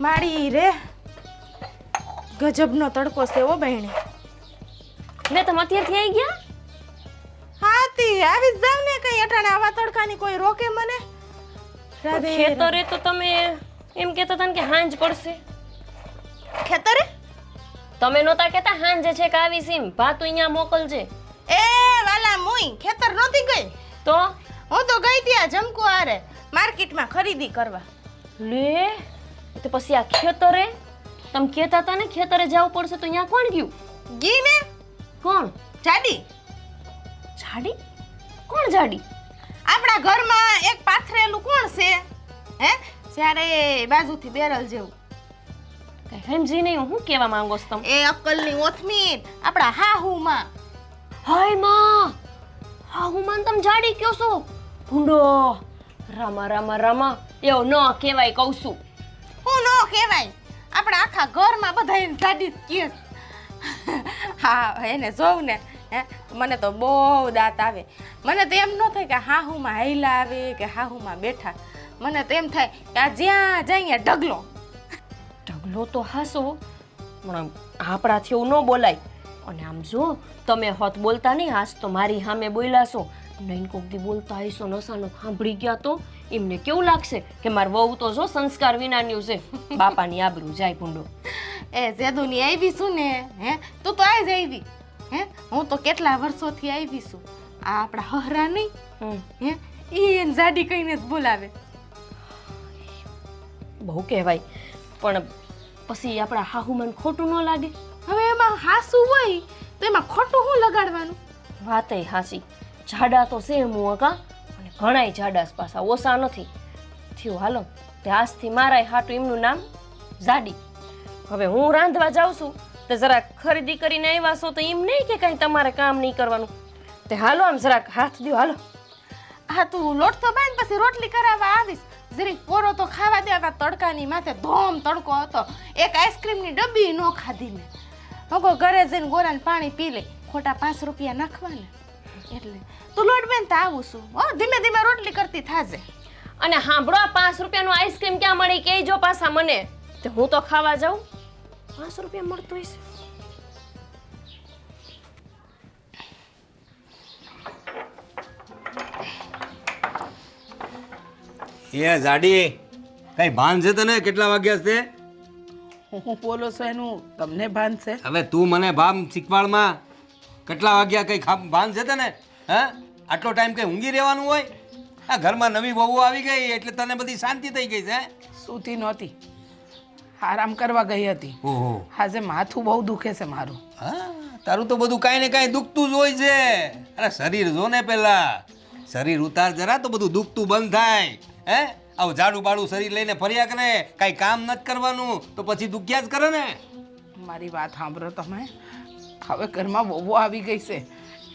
માડી રે ગજબનો તડકો છે ઓ બહેણે. લે તમે અત્યારથી આવી ગયા? હાતી આવી જ જાવ ને કઈ અટાણે આવા તડકાની કોઈ રોકે મને. રાધે ખેતરે તો તમે એમ કહેતા હતા ને કે હાંજ પડશે. ખેતરે તમે નહોતા કહેતા હાંજે છે કે આવી સીમ ભાતું અહીંયા મોકલજે. એ વાલા મુઈ ખેતર નહોતી ગઈ. તો હું તો ગઈ ત્યાં જમકો આરે માર્કેટમાં ખરીદી કરવા. લે તો પછી આ ખેતરે તમે કહેતા હતા ને ખેતરે જવું પડશે તો અહીંયા કોણ ગયું? ગઈ ને કોણ? જાડી. જાડી? કોણ જાડી? આપણા ઘરમાં એક પાથરેલું કોણ છે હે જ્યારે બાજુથી બેરલ જેવું. કઈ સમજી નહીં હું કહેવા માંગો છો તમે? એ અક્કલની ઓથમીટ આપણા હાહુમાં. હાય માં હા હું માન તમે જાડી કયો છો? ભૂંડો રામા રામા રામા એવું ન કહેવાય કહું છું. હું નો કહેવાય આપણા આખા ઘરમાં બધા એને જાડી જ કહે. હા એને જોઉં ને હે મને તો બહુ દાંત આવે. મને તો એમ ન થાય કે હાહુમાં હાઈલા આવે કે હાહુમાં બેઠા. મને તો એમ થાય કે આ જ્યાં જાય ઢગલો. ઢગલો તો હાસો પણ આપણાથી એવું ન બોલાય. અને આમ જો તમે હોત બોલતા નહીં આજ તો મારી સામે બોલ્યા છો નહીં કોક દી બોલતા આવીશો નસાનો સાંભળી ગયા તો એમને કેવું લાગશે કે માર વહુ તો જો સંસ્કાર વિનાની છે. બાપાની આબરૂ જાય ભૂંડો. એ જેદુની આવી છું ને હે તું તો આજ આવી હે હું તો કેટલા વર્ષોથી આવી છું. આ આપણા હહરા નહીં હે ઈ એને જાડી કહીને જ બોલાવે. બહુ કહેવાય પણ પછી આપણા હાહુમાન ખોટું ન લાગે? હવે એમાં હાસું હોય તો એમાં ખોટું શું લગાડવાનું? વાતય હાસી જાડા તો છે હું કા અને ઘણાય જાડા પાછા ઓછા નથી થયું. હાલો તે આજથી મારાય હાટું એમનું નામ જાડી. હવે હું રાંધવા જાઉં છું તો જરાક ખરીદી કરીને આવ્યા છો તો એમ નહીં કે કાંઈ તમારે કામ નહીં કરવાનું. તે હાલો આમ જરાક હાથ દ્યો હાલો. હા તું લોટ તો બાંધ પછી રોટલી કરાવવા આવીશ. જરીક પોરો તો ખાવા દે. આ તડકાની માથે ધોમ તડકો હતો. એક આઈસ્ક્રીમની ડબ્બી ન ખાધી મેં. હું ઘરે જઈને ગોરાને પાણી પી લે. ખોટા 5 રૂપિયા નાખવાના એટલે તું લોટ બાંધ તો આવું છું. હો ધીમે ધીમે રોટલી કરતી થાજે. અને સાંભળો આ 5 રૂપિયાનું આઈસ્ક્રીમ ક્યાં મળે કહેજો પાછા મને. તે હું તો ખાવા જાઉં 5 રૂપિયા મળતું હશે. એ જાડી કઈ ભાન છે તને કેટલા વાગ્યા છે? હું બોલો છો એનું તમને ભાન છે? હવે તું મને ભાન શીખવાડમાં કેટલા વાગ્યા કઈ ભાન છે તને? હા આટલો ટાઈમ કઈ ઊંઘી રહેવાનું હોય? આ ઘરમાં નવી વહુ આવી ગઈ એટલે તને બધી શાંતિ થઈ ગઈ છે? સૂતી નહોતી આરામ કરવા ગઈ હતી. ઓહો આજે માથું બહુ દુખે છે મારું. હા તારું તો બધું કાંઈ ને કાંઈ દુખતું જ હોય છે. અરે શરીર જો ને પેલા શરીર ઉતાર જરા તો બધું દુખતું બંધ થાય. હે આવું ઝાડુ બાડું શરીર લઈને ફર્યા કરે કાંઈ કામ નથી કરવાનું તો પછી દુખ્યા જ કરે ને. મારી વાત સાંભળો તમે. હવે ઘરમાં વહુ આવી ગઈ છે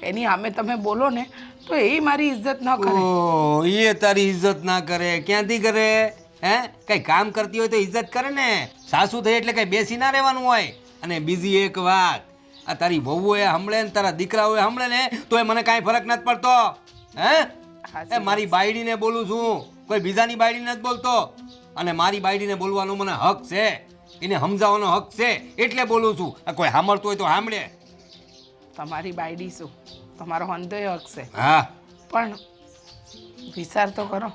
એની સામે તમે બોલો ને તો એ મારી ઇજ્જત ન કરે. ઓ એ તારી ઇજ્જત ના કરે ક્યાંથી કરે? હે કઈ કામ કરતી હોય તો ઇજ્જત કરે ને. સાસુ થઈ એટલે કઈ બેસી ના રહેવાનું હોય. અને બીજી એક વાત આ તારી વહુ એ હમળે ને તારા દીકરાઓએ હમળે ને તો એ મને કાંઈ ફરક નથી પડતો. હે એ મારી બાયડીને બોલું છું કોઈ બીજાની બાયડી નથી બોલતો. અને મારી બાયડીને બોલવાનો મને હક છે એને સમજાવવાનો હક છે એટલે બોલું છું. કોઈ સાંભળતું હોય તો સાંભળે. તમારી બાયડી શું તમારો હંધોય હક છે. હા પણ વિચાર તો કરો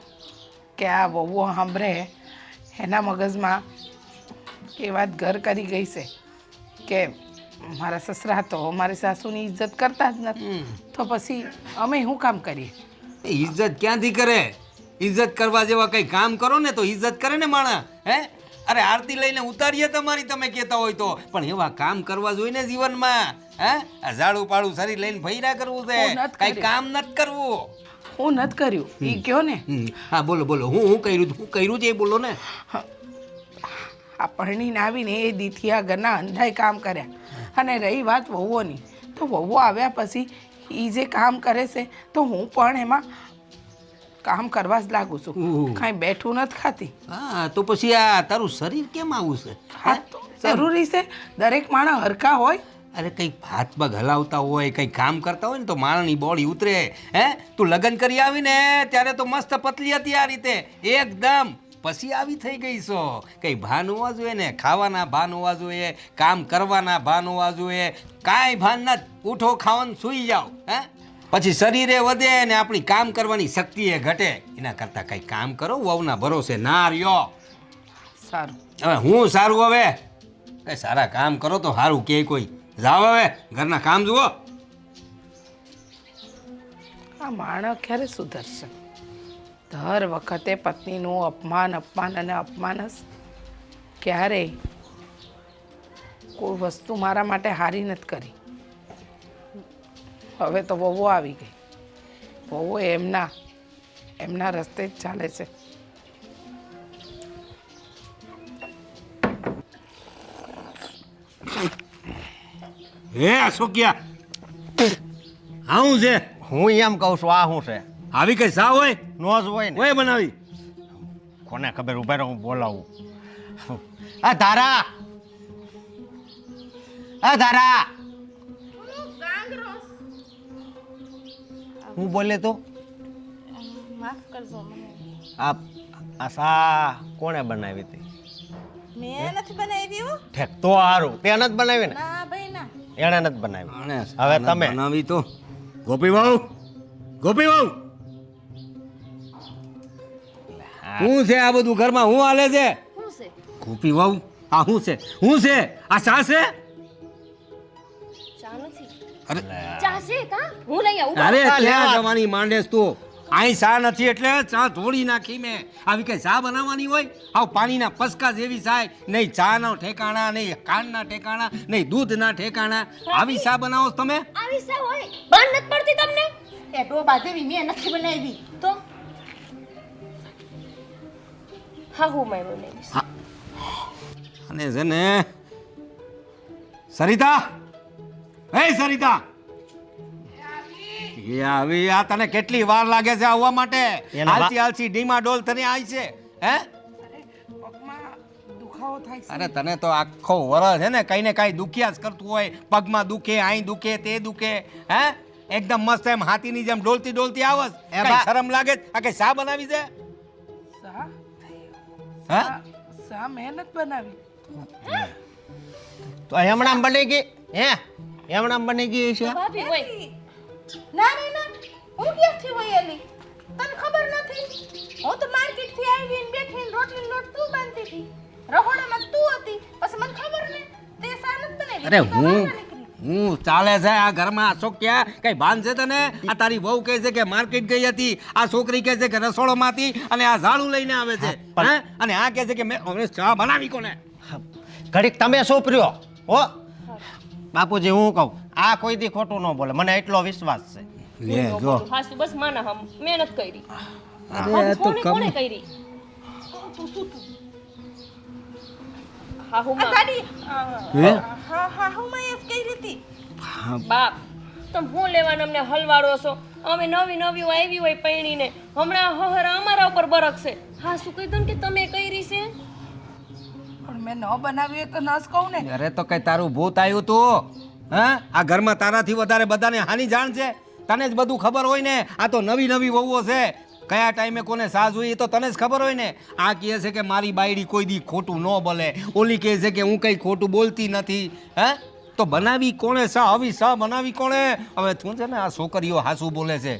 કે આ વહુ સાંભળે એના મગજમાં એ વાત ઘર કરી ગઈ છે કે મારા સસરા તો મારી સાસુની ઇજ્જત કરતા જ નથી તો પછી અમે શું કામ કરીએ? ઇજ્જત ક્યાંથી કરે? ઇજ્જત કરવા જેવા કઈ કામ કરો ને તો ઇજ્જત કરે ને માણસ. હે અરે આરતી લઈને ઉતારીએ તમારી તમે કહેતા હોય તો પણ એવા કામ કરવા જોઈએ ને જીવનમાં. હે આ ઝાડુ પાડું શરીર લઈને ભૈરા કરવું છે કઈ કામ નથી કરવું. હું નથી કર્યું એ કયો ને. હા બોલો બોલો હું કર્યું છે એ બોલો ને. આ પરણીને આવીને એ દીથી આ ઘરના અંધાઈ કામ કર્યા. અને રહી વાત વહુઓની તો વહુ આવ્યા પછી એ જે કામ કરે છે તો હું પણ એમાં કામ કરવા જ લાગુ છું. કાંઈ બેઠું નથી ખાતી. હા તો પછી આ તારું શરીર કેમ આવું છે? હા તો જરૂરી છે દરેક માણસ હરખા હોય. અરે કંઈક હાથ પગ હલાવતા હોય કંઈક કામ કરતા હોય ને તો માણસની બોડી ઉતરે. હે તું લગ્ન કરી આવીને ત્યારે તો મસ્ત પતલી હતી આ રીતે એકદમ પછી આવી થઈ ગઈ છો કઈ ભાન હોવા જોઈએ ને, ખાવાના ભાન હોવા જોઈએ, કામ કરવાના ભાન હોવા જોઈએ, કાંઈ ભાન ના. ઉઠો, ખાવાનું, સૂઈ જાઓ. હે પછી શરીરે વધે ને આપણી કામ કરવાની શક્તિ એ ઘટે. એના કરતાં કંઈ કામ કરો, વહુના ભરોસે ના રહ્યો. સારું. હવે હું સારું, હવે કઈ સારા કામ કરો તો સારું કે કોઈ. જાઓ હવે ઘરના કામ જુઓ. આ માણસ ક્યારે સુધરશે? દર વખતે પત્નીનું અપમાન અપમાન અને અપમાન જ. ક્યારેય કોઈ વસ્તુ મારા માટે હારી નથી કરી. હવે તો વહુ આવી ગઈ. વહુ એમના રસ્તે જ ચાલે છે. હે અશોકિયા, આવું છે? હું એમ કહું છું, આ શું છે? આવી કઈ સા હોય? નો જ હોય ને. ઓય બનાવી. કોને ખબર, ઉભા રહો, હું બોલાવું. આ ધારા, આ ધારા, હું બોલે તો માફ કરજો મને. આ સા કોણે બનાવી હતી? મેં નથી બનાવી હો. ઠેક તો સારું, તે નથી બનાવી ને? ના ભાઈ ના. એણે નથી બનાવી. આણે હવે તમે બનાવી તો ગોપી વહુ, ગોપી વહુ, શું છે આ બધું ઘરમાં? હું હાલે છે? શું છે? ગોપી વહુ, આ શું છે? શું છે આ? ચા છે? ચા નથી. અરે ચા છે કા? હું લઈ આવું. અરે આ લેવા. ત્યાં જવાની માંડેસ તું. અહીં ચા નથી એટલે ચા ધોળી નાખી મેં. આવી કઈ ચા બનાવવાની હોય? આવ પાણીના પસકા જેવી ચાય નહીં. ચાના ઠેકાણા નહીં, કાનના ઠેકાણા નહીં, દૂધના ઠેકાણા. આવી ચા બનાવો છો તમે? આવી સા હોય બંધ નથી પડતી તમને? એ ડોબા જેવી મેં નથી બનાવી. તો હા હું મેં બનાવીશ. અને છે ને સરિતા, હે સરિતા, એ આવી. આ તને કેટલી વાર લાગે છે આવવા માટે? હાલતી હાલતી ડીમા ડોલ તને આવી છે. હે પગમાં દુખાવો થાય છે. અરે તને તો આખો વરસ છે ને કઈ ને કઈ દુખ્યા જ કરતું હોય. પગમાં દુખે, અહીં દુખે, તે દુખે. હે એકદમ મસ્ત એમ હાથીની જેમ ડોલતી ડોલતી આવસ. કઈ શરમ લાગે? આ કઈ શા બનાવી છે? સા હે સા મેં નથી બનાવી. તો હમણાં બની ગઈ. હે હમણાં બની ગઈ છે. ભાભી હોય. ના ના ના, હું ક્યાંથી વયેલી? તને ખબર નથી? હું તો માર્કેટ થી આવી ને બેઠી ને રોટલી લોટ તું બાંધતી હતી. રહોડામાં તું હતી. પછી મને ખબર ને તે સા નથી બનાવી. અરે તું તો બહાર નીકળી. હું ચાલે છે આ ઘરમાં? અશોક ક્યાં કઈ ભાન છે તને? આ તારી વહુ કહે છે કે માર્કેટ ગઈ હતી, આ છોકરી કહે છે કે રસોડામાં હતી, અને આ ઝાડુ લઈને આવે છે. હે અને આ કહે છે કે મેં હવે ચા બનાવી કોને? ઘડીક તમે સોપર્યો હો બાપુજી. હું કહું, આ કોઈ દી ખોટું ન બોલે, મને એટલો વિશ્વાસ છે. લે જો. હાસુ બસ માના હમ મહેનત કરી. અરે તો કોને કરી? તું શું તું? હા હું આ ગાડી હે હા હું મેં જ કહી હતી. બાપ તમે હું લેવાના અમને હલવાડો છો? અમે નવી નવી આવી હોય પૈણીને હમણાં હહરા અમારા ઉપર બરકશે. હા શું કહી દઉં કે તમે કરી છે? પણ મેં ન બનાવી હોય તો ન જ કહું ને. અરે તો કઈ તારું ભૂત આવ્યું તું? હા આ ઘરમાં તારાથી વધારે બધાને હાની જાણ છે. તને જ બધું ખબર હોય ને. આ તો નવી નવી વહુઓ છે. કયા ટાઈમે કોને સાજ હોય એ તો તને જ ખબર હોય ને. આ કહે છે કે મારી બાયડી કોઈ દી ખોટું ન બોલે, ઓલી કહે છે કે હું કઈ ખોટું બોલતી નથી. હે તો બનાવી કોણે સા? આવી સા બનાવી કોણે? હવે તું છે ને આ છોકરીઓ હાસુ બોલે છે.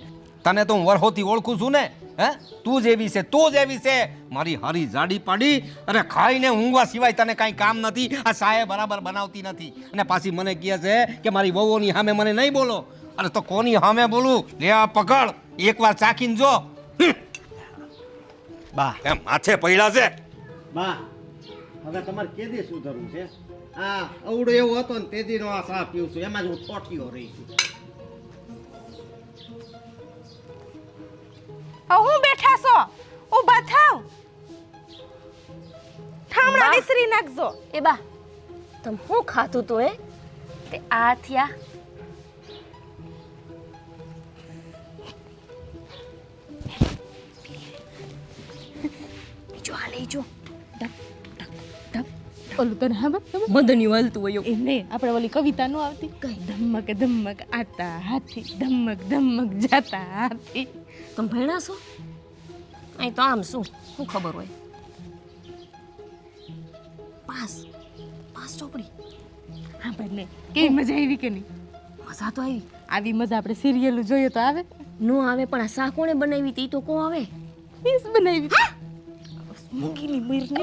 તને તો હું વરહોથી ઓળખું છું ને. હે તું જ એવી છે, તું જ એવી છે. મારી હારી જાડી પાડી. અરે ખાઈને ઊંઘવા સિવાય તને કાંઈ કામ નથી. આ સાએ બરાબર બનાવતી નથી અને પાછી મને કહે છે કે મારી વહુઓની સામે મને નહીં બોલો. અરે તો કોની સામે બોલું? લે આ પકડ, એકવાર ચાખીને જો. બા એમ માથે પડ્યા છે. બા હવે તમારે કેદી સુધરવું છે? આ અવડો એવો હતો ને તેદીનો આ ચા પીવું છું, એમાં જ હું થોટીયો રહી છું. હું બેઠા છો? ઊભા થાવ. ઠામડા બા. વિસરી નાખજો. એ બા તમે શું ખાતું તું હે? તે આ થયા જો આ લઈ જો ઓલું તને હા મદની વાલતું હોય એમ નહીં, આપણે ઓલી કવિતા નો આવતી? ધમક ધમક આતા હાથી, ધમક ધમક જાતા હાથી. તમે ભણ્યા છો? અહીં તો આમ શું ખબર હોય? પાંચ ચોપડી. હા બંને કેવી મજા આવી કે નહીં? મજા તો આવી. આવી મજા આપણે સિરિયલ જોઈએ તો આવે? નો આવે પણ આ શા કોણે બનાવી હતી તો કો આવે. પીસ બનાવી મૂંગીની બૈરને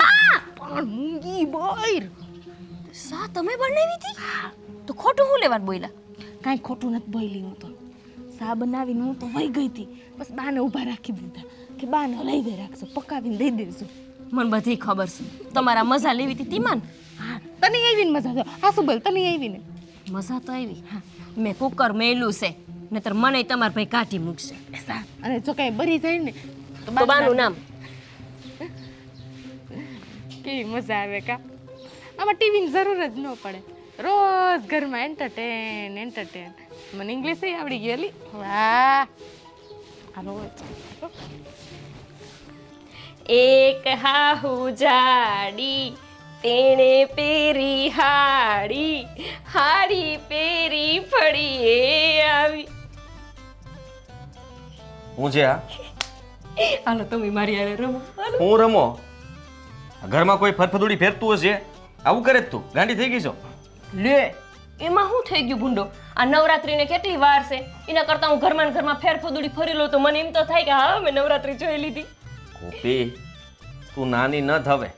પણ મૂંગી બૈર શા તમે બનાવી હતી? તો ખોટું હું લેવાનું બોલ્યા? કાંઈ ખોટું નથી બોલી. હું તો સા બનાવીને હું તો વહી ગઈ હતી. બસ બાને ઊભા રાખી દીધા કે બાને લઈ દઈ રાખજો, પકાવીને દઈ દેજો. મને બધી ખબર છે તમારા મજા લેવી હતી તીમાન. હા તને આવી ને મજા તો હા શું બોલ તને આવી ને મજા તો આવી. હા મેં કુકર મેલું છે નહીતર મને તમારા ભાઈ કાઢી મૂકશે. સા અને જો કાંઈ બરી જાય ને તો બાનું નામ કેવી મજા આવે કા. આમાં ટીવીની જરૂર જ ન પડે. રોજ ઘરમાં એન્ટરટેન. મને ઇંગ્લિશ આવડી ગયેલી. વાહ હાલો એક હાહુ જાડી તેણે પેરી હાડી હાડી પેરી ફળી એ આવી. હું છે આ હાલો તમે મારી હારે રમો. હું રમો ઘરમાં કોઈ ફરફદુડી ફેરતું હશે આવું કરે જ તું ગાંડી થઈ ગઈ છો. લે એમાં શું થઈ ગયું ભૂંડો? આ નવરાત્રીને કેટલી વાર છે એના કરતાં હું ઘરમાં ને ઘરમાં ફેરફદુડી ફરી લઉં તો મને એમ તો થાય કે હા મેં નવરાત્રી જોઈ લીધી. ગોપી તું નાની ન થવે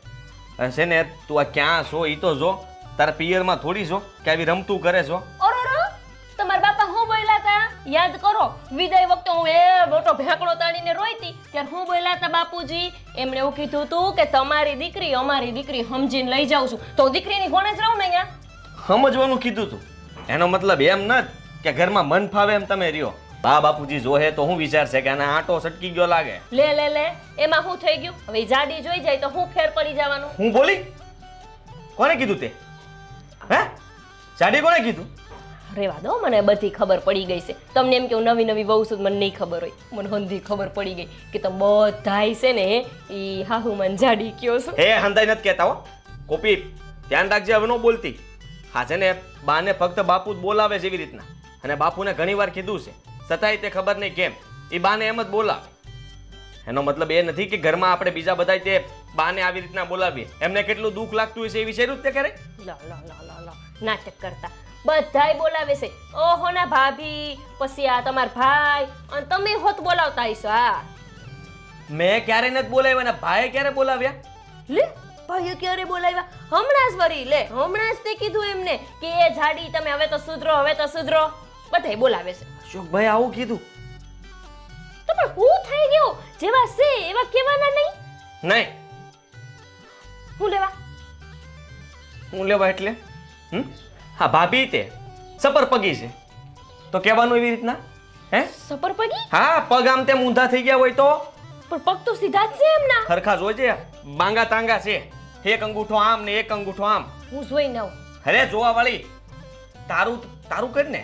છે ને તું આ ક્યાં છો એ તો જો તારા પિયરમાં થોડી છો કે આવી રમતું કરે છો. ઓરો તમારા બાપા હું બોલ્યા હતા યાદ કરો? વિદાય વખતે હું એ મોટો ભેંકડો તાણીને રોઈતી ત્યારે હું બોલ્યા હતા બાપુજી? એમણે એવું કીધું હતું કે તમારી દીકરી અમારી દીકરી સમજીને લઈ જાઉં છું તો દીકરીની કોણે જ રહું ને અહીંયા. સમજવાનું કીધું તું એનો મતલબ એમ ન કે ઘરમાં મન ફાવે એમ તમે રહ્યો. બા બાપુજી જોહે તો હું વિચાર છે કે આને આટો સટકી ગયો લાગે. લે લે લે એમાં શું થઈ ગયું? હવે ઈ જાડી જોઈ જાય તો હું ફેર પડી જવાનું? હું બોલી? કોને કીધું તે? હે જાડી કોને કીધું? રેવા દો મને બધી ખબર પડી ગઈ છે. તમને એમ કે હું નવી નવી વહુ છું મને નહીં ખબર હોય. મને હંધી ખબર પડી ગઈ કે તમે બધાય છે ને ઈ હાહુ મન જાડી કયો છો. હે હંધાઈ નથી કહેતા હો કોપી ધ્યાન રાખજે હવે નો બોલતી. હા છે ને બાને ફક્ત બાપુ જ બોલાવે છે એવી રીતના અને બાપુને ઘણી વાર કીધું છે છતાંય તે ખબર નહીં કેમ એ બાને એમ જ બોલાવે. એનો મતલબ એ નથી કે ઘરમાં આપણે બીજા બધાય તે બાને આવી રીતના બોલાવીએ. એમને કેટલું દુઃખ લાગતું હોય છે એ વિશે તે કરે. લા લા લા લા લા નાટક કરતા બધાય બોલાવે છે. ઓહો ના ભાભી પછી આ તમાર ભાઈ અને તમે હોત બોલાવતા હશો. હા મેં ક્યારે નથી બોલાવ્યા ને ભાઈએ ક્યારે બોલાવ્યા? લે ભાઈએ ક્યારે બોલાવ્યા? હમણાં જ વરી લે હમણાં જ તે કીધું એમને કે એ જાડી તમે હવે તો સુધરો હવે તો સુધરો. બધાય બોલાવે છે. અશોકભાઈ આવું કીધું? તો પણ હું થઈ ગયો જેવા છે એવા કેવાના નહીં. નહીં હું લેવા હું લેવા એટલે હા ભાભી તે સપર પગી છે તો કહેવાનું એવી રીતના હે સપર પગી? હા પગ આમ તેમ ઊંધા થઈ ગયા હોય તો પણ પગ તો સીધા જ છે એમના. ખરખા જોજે બાંગા તાંગા છે. એક અંગૂઠો આમ ને એક અંગૂઠો આમ. હું જોઈ નવ. અરે જોવા વાળી તારું તારું કર ને.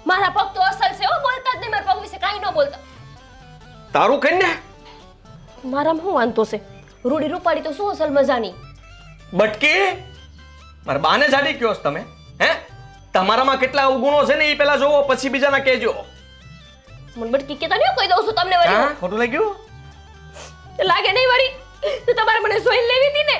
મારા પગ તો અસલ છે હો બોલતા જ નહીં મારા પગ વિશે કાંઈ ન બોલતા. તારું કર ને. મારામાં શું વાંધો છે? રૂડી રૂપાડી તો શું અસલ મજાની. બટકી મારા બાને જાડી કયો છો તમે હે? તમારામાં કેટલા અવગુણો છે ને એ પેલા જોવો પછી બીજાના કહેજો. મને બટકી કેતા નહીં કહી દઉં છું તમને વળી. હા ખોટું લાગ્યું? લાગે નહીં વળી તો તમારે મને સોઈન લેવી હતી ને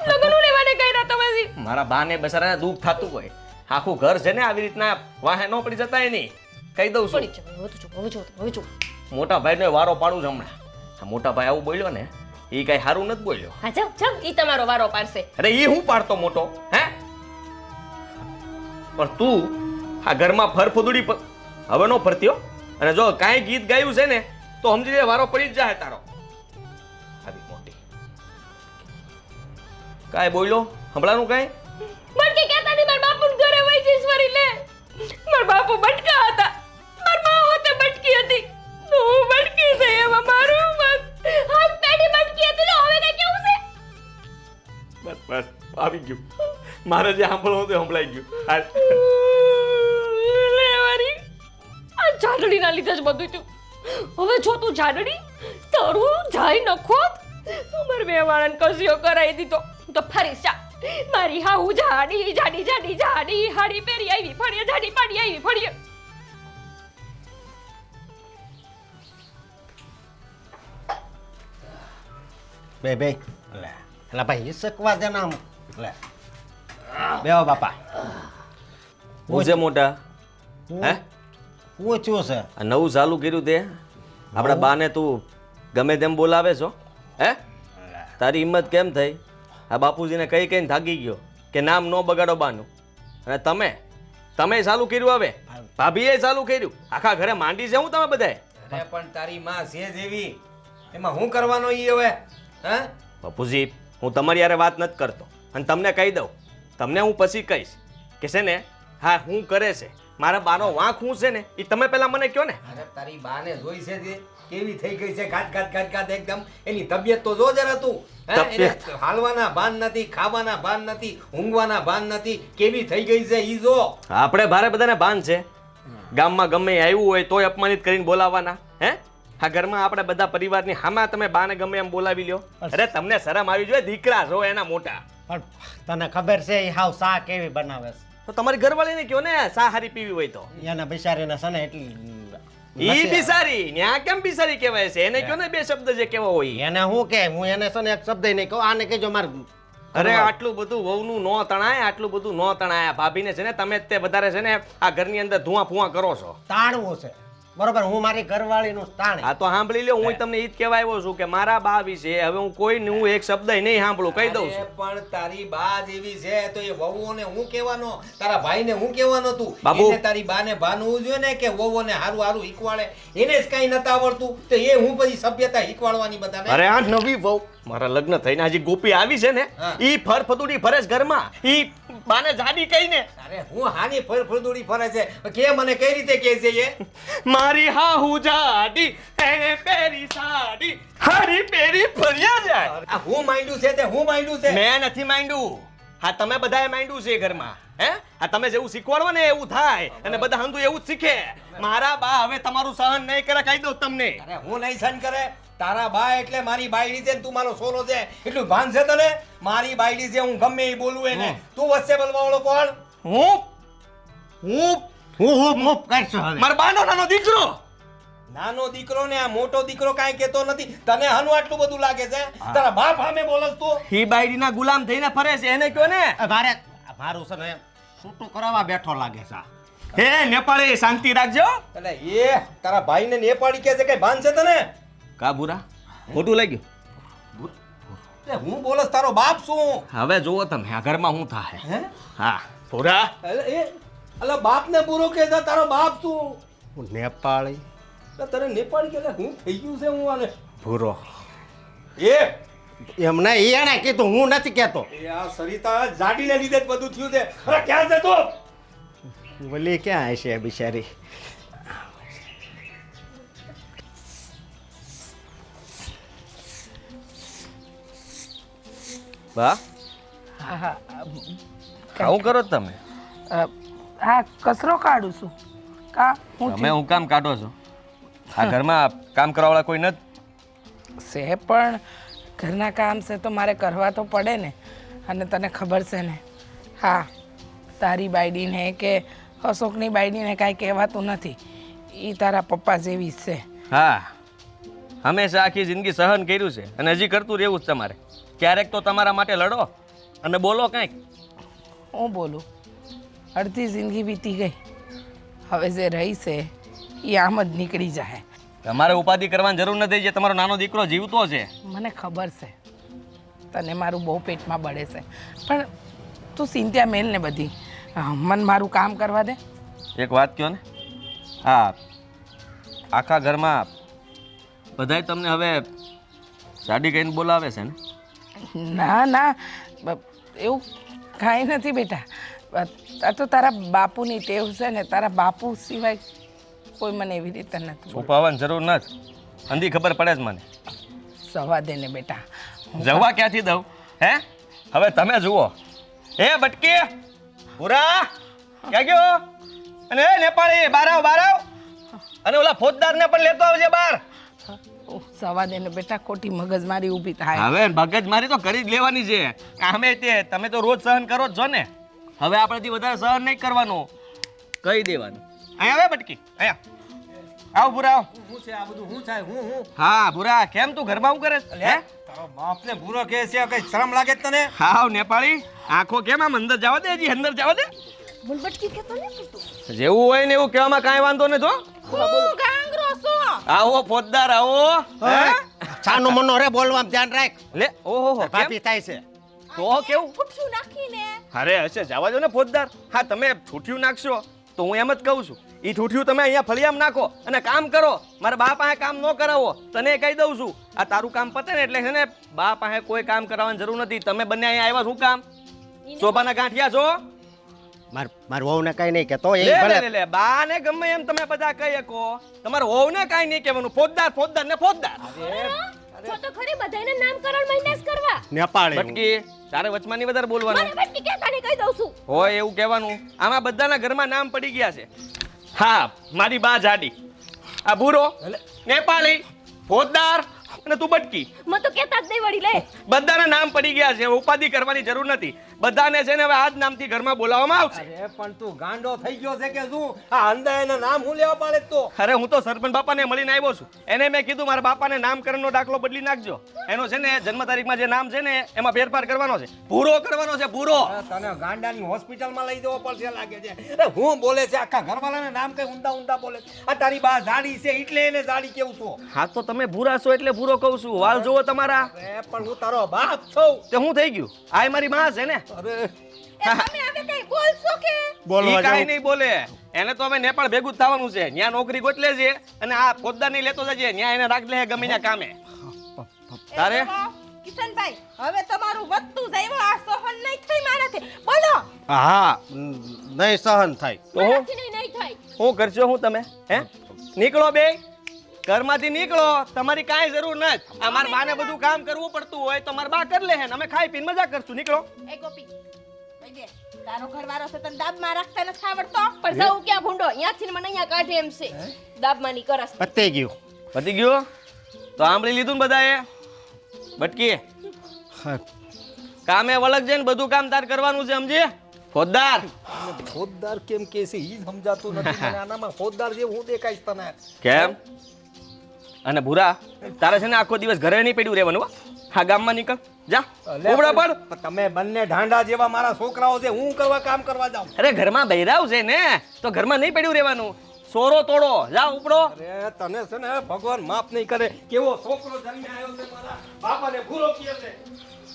લગન લેવાને કર્યા તમે. મારા બાને બસારાને દુઃખ થતું હોય આખું ઘર છે ને આવી રીતના વાહે ન પડી જતા નહીં કહી દઉં છું. પડી જાવ હવે જો મોટા ભાઈનો વારો પાડું છું હમણાં. આ મોટા ભાઈ આવું બોલ્યો ને એ કઈ સારું નથી બોલ્યો. હા જાવ ઈ તમારો વારો પાડશે. અરે એ હું પાડતો મોટો હે? પણ તું આ ઘરમાં ફરફદુડી હવે નો ફરતી હો. અને જો કાંઈ ગીત ગાયું છે ને તો સમજી લે વારો પડી જ જાય તારો. આવી મોટી કાંઈ બોલ્યો હમણાંનું કાંઈ? બટકી કહેતા નહીં મારા બાપુને ઘરે વઈ જઈશ વળી લે. મારા બાપુ બટકા હતા મારી માં હોતે બટકી હતી તો હું બટકી છે એમાં મારું બસ હાથ પેડી બટકી હતી ને હવે કઈ કેવું છે? બસ બસ આવી ગયું મારે જે સાંભળવું તે સંભળાઈ ગયું. લે વળી આ જાડડીના લીધે જ બધું થયું. હવે જો તું જાડડી તારું જાય નખોત તમારે વેવાળાને કસિયો કરાવી દીધો તો ફરી ચા મારી હાઉ જાડી જાડી જાડી જાડી હાડી પહેરી આવી ફળીએ જાડી પાડી આવી ફળીએ. બે બે લે એટલે ભાઈ હિસકવા દે ને આમ લે બેહો બાપા હું છે મોટા હે પૂછ્યું છે આ નવું ચાલુ કર્યું તે આપણા બાને તું ગમે તેમ બોલાવે છો હે તારી હિંમત કેમ થઈ આ બાપુજીને કઈ કઈને થાકી ગયો કે નામ ન બગાડો બાનું અને તમે ચાલુ કર્યું હવે ભાભીએ ચાલુ કર્યું આખા ઘરે માંડી છે હું તમે બધાએ અરે પણ તારી માં છે જેવી એમાં હું કરવાનો ઈ હવે હે બાપુજી હું તમારી યારે વાત નથી કરતો અને તમને કહી દઉં તમને હું પછી કહીશ કે છે ને હા હું કરે છે મારા બાનો વાંક હું છે ને એ તમે પહેલા મને કહો ને અરે તારી બાને જોઈ છે તે કેવી થઈ ગઈ છે ઘાટ એકદમ એની તબિયત તો જો જરા તું હે? એને તબિયત. હાલવાના ભાન નથી ખાવાના ભાન નથી ઊંઘવાના ભાન નથી કેવી થઈ ગઈ છે ઈ જો આપણે ભારે બધાને ભાન છે ગામમાં ગમે એ આવ્યું હોય તોય અપમાનિત કરીને બોલાવવાના હે આ ઘરમાં આપણે બધા પરિવારની હામાં તમે બાને ગમે એમ બોલાવી લ્યો અરે તમને શરમ આવી જોઈએ દીકરા છો એના મોટા પણ તને ખબર છે એ હાવ સા કેવી બનાવે છે તો તમારી ઘરવાળીને કહો ને સા હારી પીવી હોય તો એને બિચારીને છે ને એટલી ઈ બિસારી ન્યા કેમ બિસારી કહેવાય છે એને કહો ને બે શબ્દ જે કેવો હોય એને હું કે હું એને છે ને એક શબ્દ નહીં કહું આને કહેજો મારે અરે આટલું બધું વહુનું નો તણાય આટલું બધું નો તણાય ભાભીને છે ને તમે જ તે વધારે છે ને આ ઘરની અંદર ધુઆ ફુઆ કરો છો તાણવું છે બરોબર હું મારી ઘરવાળીનું તાણે આ તો સાંભળી લ્યો હું તમને ઈ જ કહેવા આવ્યો છું કે મારા બા વિશે હવે હું કોઈને હું એક શબ્દ નહીં સાંભળું કહી દઉં છું અરે પણ તારી બા જેવી છે તો એ વહુઓને હું કહેવાનો તારા ભાઈને હું કહેવાનો તું બાબુ. એને તારી બાને ભાનવું જોઈએ ને કે વહુઓને હારું શીખવાડે એને જ કઈ નતા આવડતું તો એ હું પછી સભ્યતા શીખવાડવાની બધાને અરે આ નવી વહુ મારા લગ્ન થઈને હજી ગોપી આવી છે ને હા. ઈ ફરફતુડી ફરે છે ઘરમાં ઈ બાને જાડી કહીને અરે હું હાની ફરફરદુડી ફરે છે કે મને કઈ રીતે કહે છે એ મારી હાહુ જાડી એને પેરી સાડી હારી પેરી ફર્યા જાય આ હું માંડ્યું છે તે હું માંડ્યું છે મેં નથી માંડ્યું હા તમે બધાએ માંડ્યું છે એ ઘરમાં હે આ તમે જેવું શીખવાડો ને એવું થાય અને બધા હંધુ એવું જ શીખે મારા બા હવે તમારું સહન નહીં કરે કહી દઉં તમને અરે હું નહીં સહન કરે તારા બા એટલે મારી બાયડી છે ને તું મારો સોનો છે એટલું ભાન છે તને મારી બાયડી છે હું ગમે એ બોલું એને તું વચ્ચે બોલવા વાળો કોણ હું હું કરશો હવે મારા બાનો નાનો દીકરો નાનો દીકરો ને આ મોટો દીકરો કાંઈ કહેતો નથી તને હનું આટલું બધું લાગે છે તારા બાપ સામે બોલસ તું હી બાયડીના ગુલામ થઈને ફરે છે એને કયો ને મારે મારું છે ને છૂટું કરાવવા બેઠો લાગે છે હે નેપાળી શાંતિ રાખજો એટલે એ તારા ભાઈને નેપાળી કહે છે કઈ ભાન છે તને કા બુરા ખોટું લાગ્યું એટલે હું બોલસ તારો બાપ શું હવે જુઓ તમે આ ઘરમાં શું થાય હે હા ભૂરા એટલે એ અલા બાપને પૂરો કે છે તારો બાપ શું હું નેપાળી એટલે તને નેપાળી કે એટલે હું થઈ ગયું છે હું આને ભૂરો એ એમને એને કીધું હું નથી કહેતો એ આ સરિતા જાડીને લીધે જ બધું થયું છે અરે ક્યાં છે તું બોલી ક્યાં હશે બિચારી બા હા હા આવું કરો છો તમે હા કચરો કાઢું છું કા હું તમે હું કામ કાઢો છો આ ઘરમાં કામ કરવાવાળા કોઈ નથી છે પણ ઘરના કામ છે તો મારે કરવા તો પડે ને અને તને ખબર છે ને હા તારી બાયડીને કે અશોકની બાયડીને કાંઈ કહેવાતું નથી એ તારા પપ્પા જેવી જ છે હા હંમેશા આખી જિંદગી સહન કર્યું છે અને હજી કરતું રહેવું જ તમારે ક્યારેક તો તમારા માટે લડો અને બોલો કંઈક હું બોલું અડધી જિંદગી વીતી ગઈ હવે જે રહી છે એ આમ જ નીકળી જાય તમારે ઉપાધિ કરવાની જરૂર નથી જે તમારો નાનો દીકરો જીવતો છે મને ખબર છે તને મારું બહુ પેટમાં બળે છે પણ તું ચિંતા મેલ ને બધી મન મારું કામ કરવા દે એક વાત કહો ને હા આખા ઘરમાં બધાય તમને હવે સાડી કહીને બોલાવે છે ને ના ના એવું કાંઈ નથી બેટા આ તો તારા બાપુની ટેવ છે ને તારા બાપુ સિવાય કોઈ મને એવી રીતે નથી છુપાવવાની જરૂર નથી અંધી ખબર પડે જ મને સવા દે ને બેટા જવા ક્યાંથી દઉં હે હવે તમે જુઓ એ બટકી પૂરા ક્યાં ગયો અને એ નેપાળી બાર આવ અને ઓલા ફોજદારને પણ લેતો આવજે બહાર સવા દે ને બેટા ખોટી મગજમારી ઊભી થાય હવે મગજમારી તો કરી જ લેવાની છે આમે તે તમે તો રોજ સહન કરો જ છો ને હવે આપણેથી વધારે સહન નહીં કરવાનું કહી દેવાનું અહીંયા આવે બટકી અહીંયા આવ પૂરા આવ હું છે આ બધું હું થાય હું હા પૂરા કેમ તું ઘરમાં શું કરે છે? હે તારો બાપને ભૂરો કહે છે કઈ શરમ લાગે છે તને? હાવ નેપાળી આંખો કેમ આમ અંદર જવા દે હજી અંદર જવા દે મને બટકી કેતો ને તું જેવું હોય ને એવું કહેવામાં કાંઈ વાંધો ને જો હું ગાંગરો છું. આવો ફોજદાર આવો હે? છાનો મનો રે બોલવામાં ધ્યાન રાખ. લે ઓહો કેમ? ભાભી થાય છે. તો કેવું ફૂટશું નાખીને અરે હશે જવા દો ને ફોજદાર હા તમે ઠૂઠિયું નાખશો તો હું એમ જ કહું છું એ ઠૂઠિયું તમે અહીંયા ફળિયામાં નાખો અને કામ કરો મારા બા પાસે કામ ન કરાવો તને કહી દઉં છું આ તારું કામ પતે ને એટલે છે ને બા પાસે કોઈ કામ કરાવવાની જરૂર નથી તમે બંને અહીંયા આવ્યા શું કામ શોભાના ગાંઠિયા છો માર વહુને કઈ નહીં કહેતો એ લે ભલે લે લે બા ને ગમે એમ તમે બધા કહી શકો તમારે હોવ ને કાંઈ નહીં કહેવાનું ફોજદાર ફોજદાર ને ફોજદાર જો તો ખરી બધાયને નામકરણ મહિને જ કરવા નેપાળી બટકી તારે વચમાની વધારે બોલવાનું મને બટકી કહેતા ને કહી દઉં છું હોય એવું કહેવાનું આમાં બધાના ઘરમાં નામ પડી ગયા છે હા મારી બા જાડી આ ભૂરો નેપાળી ફોજદાર અને તું બટકી મને તો કહેતા જ નહીં વળી લે બધાના નામ પડી ગયા છે ઉપાધિ કરવાની જરૂર નથી બધાને છે ને હવે આ જ નામથી ઘરમાં બોલાવવામાં આવશે અરે પણ તું ગાંડો થઈ ગયો છે કે શું? આ અંધા એના નામ હું લેવા પાડે તો? અરે હું તો સરપંચ બાપાને મળીને આવ્યો છું એને મેં કીધું મારા બાપાને નામકરણનો દાખલો બદલી નાખજો એનો છે ને જન્મ તારીખમાં જે નામ છે ને એમાં ફેરફાર કરવાનો છે પૂરો કરવાનો છે પૂરો અરે તને ગાંડાની હોસ્પિટલમાં લઈ જવો પડશે લાગે છે. અરે હું બોલે છે આખા ઘરવાળાના નામ કઈ ઊંધા ઊંધા બોલે છે. આ તારી બા જાડી છે એટલે એને જાડી કેવું છું? હા તો તમે ભૂરા છો એટલે ભૂરો કહું છું વાલ જોવો તમારા અરે પણ હું તારો બાપ છું. તે હું થઈ ગયું આ મારી માં છે ને અરે તમે હવે કઈ બોલશો કે ઈ કાંઈ નહીં બોલે એને તો હવે નેપાળ ભેગું જ થવાનું છે ન્યા નોકરી ગોતલે છે અને આ ફોજદાર નહીં લેતો જજે ન્યા એને રાખ લે ગમે ત્યાં કામે તારે કિશનભાઈ હવે તમારું વધતું જાય આ સહન નહીં થઈ મારાથી બોલો હા નહીં સહન થાય તો હું મારાથી નહીં થાય શું કરશો હું તમે હે નીકળો બે ઘરમાંથી નીકળો તમારી કાંઈ જરૂર નથી આ મારા બાને બધું કામ કરવું પડતું હોય તો મારા બા કરી લે હે ને અમે ખાઈ પીને મજા કરશું નીકળો એ ગોપી ભાઈ બે તારો ઘરવાળો છે તને દાબમાં રાખતા નથી આવડતો પણ જાઉં ક્યાં ભૂંડો અહીંયાથી ને મને અહીંયા કાઢે એમ છે દાબમાની કરસ પતી ગયું. પતી ગયો તો આંબળી લીધું ને બધાએ બટકી કામે વળગ છે ને બધું કામ તાર કરવાનું છે સમજી ફોજદાર ફોજદાર કેમ કે છે ઈ સમજાતું નથી મને. આનામાં ફોજદાર જેવું હું દેખાઈશ તને? કેમ અને ભૂરા તારે છે ને આખો દિવસ ઘરે નહીં પડ્યું રહેવાનું હો હા ગામમાં નીકળ જા ઉબડા પડ પણ તમે બંને ઢાંડા જેવા મારા છોકરાઓ છે હું કરવા કામ કરવા જાઉં? અરે ઘરમાં બૈરાવ છે ને તો ઘરમાં નહીં પડ્યું રહેવાનું સોરો તોડો જા ઉપડો અરે તને છે ને ભગવાન માફ નહીં કરે કેવો છોકરો જન્મે આવ્યો છે મારા બાપાને ભૂરો કહે છે.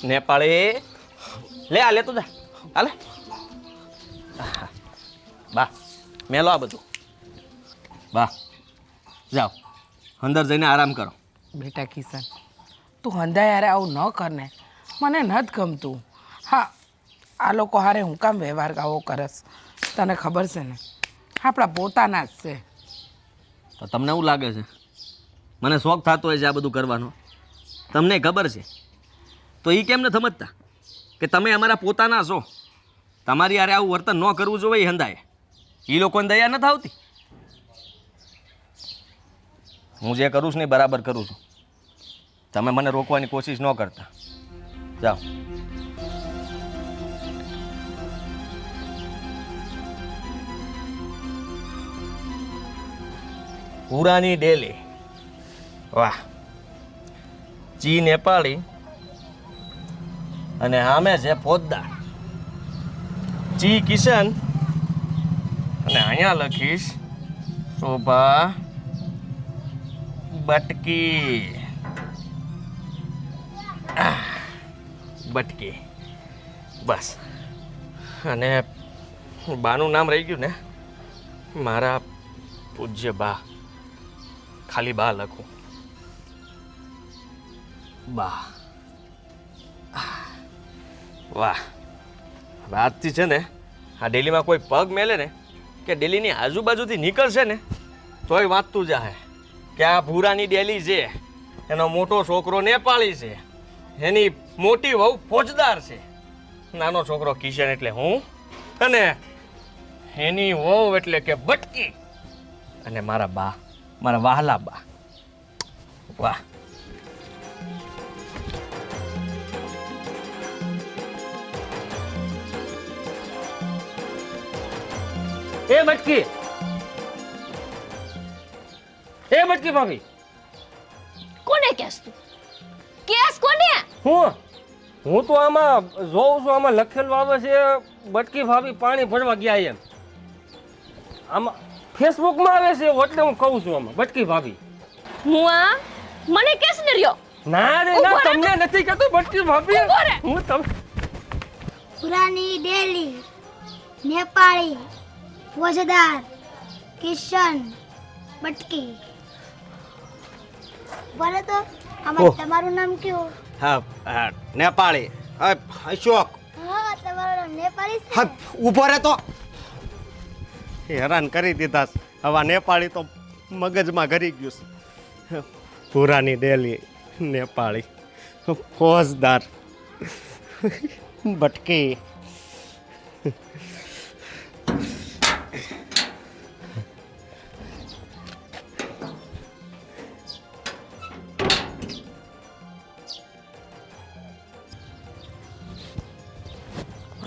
નેપાળી લે આ લેતો જા હાલે બા મેલો આ બધું બા જાઓ અંદર જઈને આરામ કરો બેટા કિશન તું હંધા યારે આવું ન કર ને મને નથી ગમતું. હા આ લોકો હારે હું કામ વ્યવહાર આવો કરસ તને ખબર છે ને આપણા પોતાના જ છે. તો તમને શું લાગે છે મને શોખ થતો હોય છે આ બધું કરવાનો તમને ખબર છે તો એ કેમ ન સમજતા કે તમે અમારા પોતાના છો તમારી યારે આવું વર્તન ન કરવું જોઈએ એ હંધાએ એ લોકોને દયા નથી આવતી હું જે કરું છું ને એ બરાબર કરું છું તમે મને રોકવાની કોશિશ ન કરતા જાઓ પુરાની ડેલી વાહ ચી નેપાળી અને આમે છે ફોજદાર ચી કિશન અને અહીંયા લખીશ શોભા બટકી બટકી બસ અને બાનું નામ રહી ગયું ને મારા પૂજ્ય બા ખાલી બા લખું બા વાહ આજથી છે ને આ ડેલીમાં કોઈ પગ મેલે ને કે ડેલીની આજુબાજુથી નીકળશે ને તોય વાંચતું જાહે કે આ ભૂરાની ડેલી છે એનો મોટો છોકરો નેપાળી છે એની મોટી વહુ ફોજદાર છે નાનો છોકરો કિશન એટલે હું અને એની વહુ એટલે કે બટકી અને મારા બા મારા વહાલા બા વાહ એ બટકી ભાભી કોને કેસ તું કેસ કોને હું તો આમાં જોઉં છું, આમાં લખેલું આવે છે બટકી ભાભી પાણી ભરવા ગયા એમ. આમાં ફેસબુકમાં આવે છે એટલે હું કહું છું આમાં બટકી ભાભી. હું આ મને કેસ ને રહ્યો. ના રે ના, તમને નથી કહેતો બટકી ભાભી. હું તમે પુરાની ડેલી, નેપાળી, ફોજદાર, કિશન, બટકી. બોલો તો આમાં તમારું નામ કયું? હા નેપાળી. અશોક. હા, તમારું નામ નેપાળી છે. હા, ઊભો રહે તો. હેરાન કરી દીધા છે. હવે નેપાળી તો મગજમાં ઘરી ગયું છે. પુરાની ડેલી, નેપાળી, ફોજદાર, બટકી.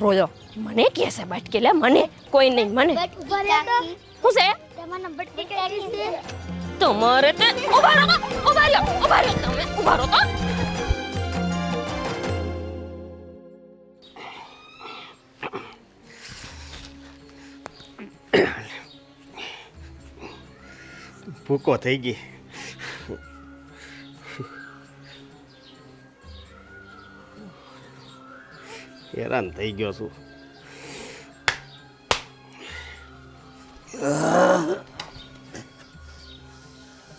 રોયો મને કે છે બટકી, લે મને કોઈ નહીં, મને બટ ઉભા રહો તો. શું છે તમારું નામ બટકી કાકી છે. તમારે તે ઉભા રહો, ઉભા રહો, ઉભા રહો, તમે ઉભા રહો તો. ભૂકો થઈ ગઈ. હેરાન થઈ ગયો છું.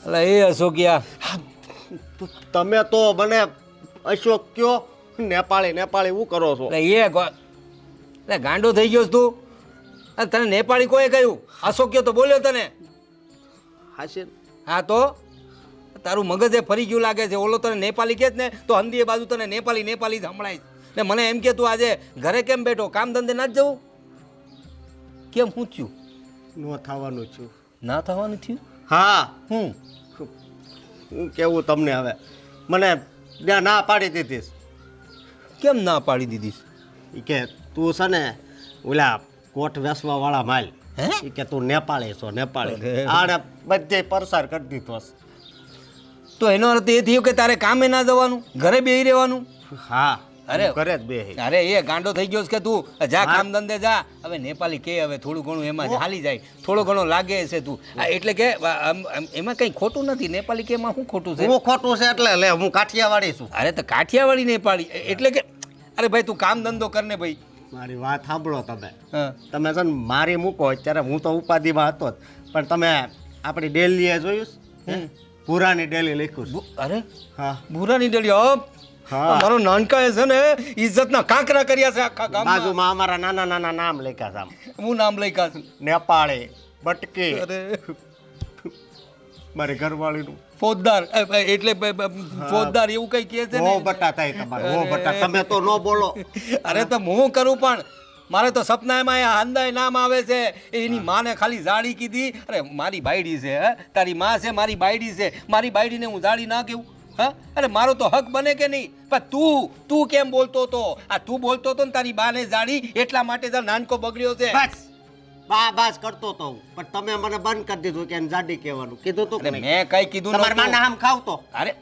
એટલે એ અશોકિયા, તમે તો મને અશોક કયો, નેપાળી નેપાળી શું કરો છો? એટલે ગાંડો થઈ ગયો છે તું. અને તને નેપાળી કોઈ કહ્યું? અશોકિયો તો બોલ્યો તને. હાશે હા તો તારું મગજ એ ફરી ગયું લાગે છે. ઓલો તને નેપાળી કહે ને તો હંદીએ બાજુ તને નેપાળી નેપાળી જ સંભળાય છે. ને મને એમ કે તું આજે ઘરે કેમ બેઠો, કામ ધંધે ના જ જવું કેમ? શું થયું? નો થવાનું છું. ના થવાનું થયું? હા, હું હું કેવું તમને હવે? મને ત્યાં ના પાડી દીધી. કેમ ના પાડી દીધી? ઈ કે તું છે ને ઓલા કોટ વેસવા વાળા માલ. હે? ઈ કે તું નેપાળી છો, નેપાળી. અરે. આને બધે પરસાર કરી દીધો છે. તો એનો અર્થ એ થયો કે તારે કામે ના જવાનું, ઘરે બેહી રહેવાનું? હા, અરે. હું ઘરે જ બેહી. અરે એ ગાંડો થઈ ગયો છે કે તું જા કામ ધંધે જા. હવે નેપાળી કે હવે થોડું ઘણું એમાં જ હાલી જાય, થોડો ઘણો લાગે છે તું. એટલે કે એમાં કંઈ ખોટું નથી. નેપાળી કે એમાં શું ખોટું છે? હું ખોટું છે એટલે લે, હું કાઠિયાવાડી છું. અરે તો કાઠિયાવાડી નેપાળી એટલે કે અરે ભાઈ તું કામ ધંધો કર ને ભાઈ. મારી વાત સાંભળો તમે. હા. તમે છે ને મારી મૂકો અત્યારે, હું તો ઉપાધિમાં હતો જ. પણ તમે આપણી ડેલીએ જોયું છે? પુરાની ડેલી લખ્યું છે. અરે હા ભૂરાની ડેલી. હા. મારો નાનકા છે ને ઇજ્જતના કાંકરા કર્યા છે આખા ગામમાં. બાજુમાં અમારા નાના નાના નામ લખ્યા છે આમ. હું નામ લખ્યા છે. નેપાળી, બટકી, અરે મારી ઘરવાળીનું ફોજદાર એટલે ફોજદાર એવું કઈ કહે છે હો ને. બટા થાય તમારે, હો બટા. તમે તો ન બોલો. અરે તો હું કરું પણ મારે તો સપનામાં આ હાંદાય નામ આવે છે. એની માને ખાલી જાડી કીધી. અરે મારી બાયડી છે, હે તારી માં છે, મારી બાયડી છે. મારી બાયડીને હું જાડી ના કેવું? હા, અરે મારો તો હક બને કે નહીં? પણ તું કેમ બોલતો હતો? આ તું બોલતો હતો ને તારી બાને જાડી એટલા માટે તારો નાનકો બગડ્યો છે. બસ બાસ કરતો તો હું. પણ તમે મને બંધ કરી દીધું કે એને જાડી કહેવાનું કીધું તું કે અરે નહીં? મેં કઈ કીધું તમારા નહોતું. માના આમ ખાવતો. અરે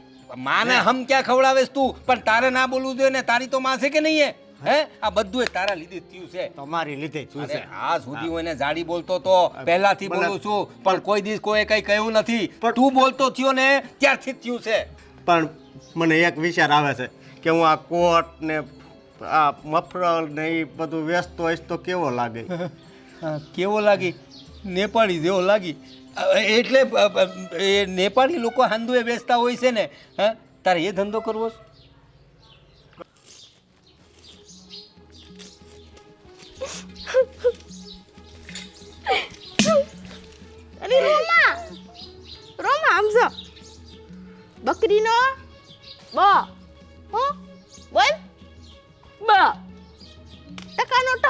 માને હમ ક્યાં ખવડાવેસ તું? પણ તારે ના બોલવું જોઈએ ને. તારી તો માં છે કે નહીં? હે આ બધું તારા લીધે જ થયું છે. તમારી લીધે શું છે? અરે આ સુધી હું એને જાડી બોલતો તો પહેલાથી બોલું છું, પણ કોઈ દિવસ કોઈ કઈ કહ્યું નથી. પણ- તું બોલતો થયો ને ત્યારથી જ થયું છે. પણ મને એક વિચાર આવે છે કે હું આ કોટ ને આ મફરલ ને એ બધું વેચતો હોઈશ તો કેવો લાગે? કેવો લાગી? નેપાળી જેવો લાગી. એટલે એ નેપાળી લોકો હાંદુએ બેસતા હોય છે ને. હા, તારે એ ધંધો કરવો છે? અરે રોમા, રોમા આમ જો. બકરીનો બ હો બોલ. બ ટકાનો ટ.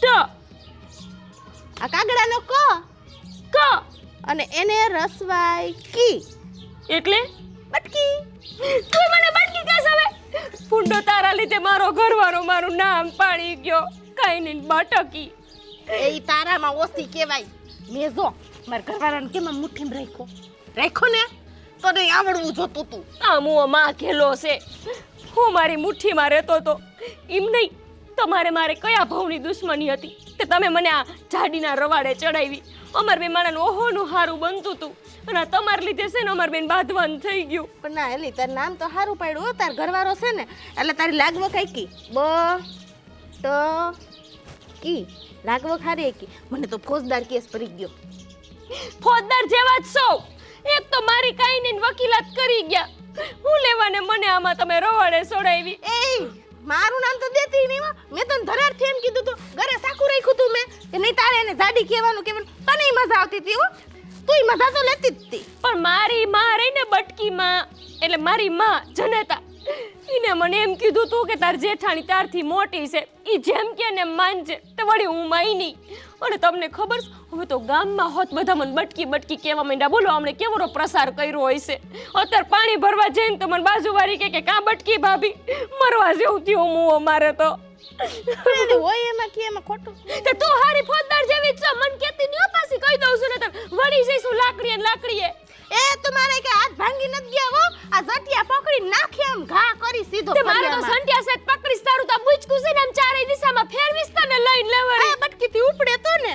ટ આ કાગડાનો ક. ક અને એને રસવાય કી. એટલે બટકી. તું મને બટકી કહેશ હવે? ફૂંડો તારા લીધે મારો ઘરવાળો મારું નામ પાડી ગયો. કઈ નહીં બટકી. એ તારામાં ઓછી કહેવાય. મેં જો મારા ઘરવાળાને કેમ આમ મુઠ્ઠીમાં રાખ્યો ને તને આવડવું જોતું તું. આ મુઓ માં ઘેલો છે. હું મારી મુઠ્ઠીમાં રહેતો હતો એમ નહીં. તમારે મારે કયા ભાવની દુશ્મની હતી કે તમે મને આ જાડીના રવાડે ચડાવી. અમાર બે માણાનું ઓહોનું હારું બનતું હતું અને આ તમારા લીધે છે ને અમાર બેન બાંધવાનું થઈ ગયું. પણ ના એલી તાર નામ તો સારું પાડ્યું હો, તાર ઘરવાળો છે ને એટલે તારી લાગવો કઈ કી કી લાગવો ખારી કી. મને તો ફોજદાર કેસ પડી ગયો. ફોજદાર જેવા જ છો. એક તો મારી કાઈ ને વકીલાત કરી ગયા. હું લેવાને મને આમાં તમે રવાડે છોડાવી. એ મારું નામ તો દેતી નહીં હો. મેં તને ધરારથી એમ કીધું તું, ઘરે સાકું રાખ્યું તું મેં કે નહીં તારે એને જાડી કહેવાનું તને મજા આવતી હતી હો. તુંય મજા તો લેતી જ હતી. પણ મારી માં રહી ને બટકી માં એટલે મારી માં જનેતા એને મને એમ કીધું તું કે તાર જેઠાણી તારથી મોટી છે ઈ જેમ કે ને માનજે તે વળી હું માઈની. અને તમને ખબર છે હવે તો ગામમાં હોત બધા મને બટકી બટકી કહેવા માંડ્યા. બોલો હમણે કેવરો પ્રસાર કર્યો હોય છે. અત્યારે પાણી ભરવા જઈને તો મને બાજુવાળી કે કાં બટકી ભાભી મરવા જેવું થયું મુઓ મારે તો. હોય એમાં કે એમાં ખોટું. તે તું હારી ફોજદાર જેવી જ છે. મન કેતી નહીં હો, પાછી કહી દઉં છું ને તને વળી જઈશું લાકડીએ ને લાકડીએ. એ તમારે કે હાથ ભાંગી નથી ગયા હો. આ જટિયા પકડી નાખી આમ ઘા કરી સીધો. તે મારે તો સંટિયા સેટ પકડીશ તારું તો બુચકું છે ને આમ ચારે દિશામાં ફેરવીસ તને લઈને લેવાય. બટકીથી ઉપડે તો ને.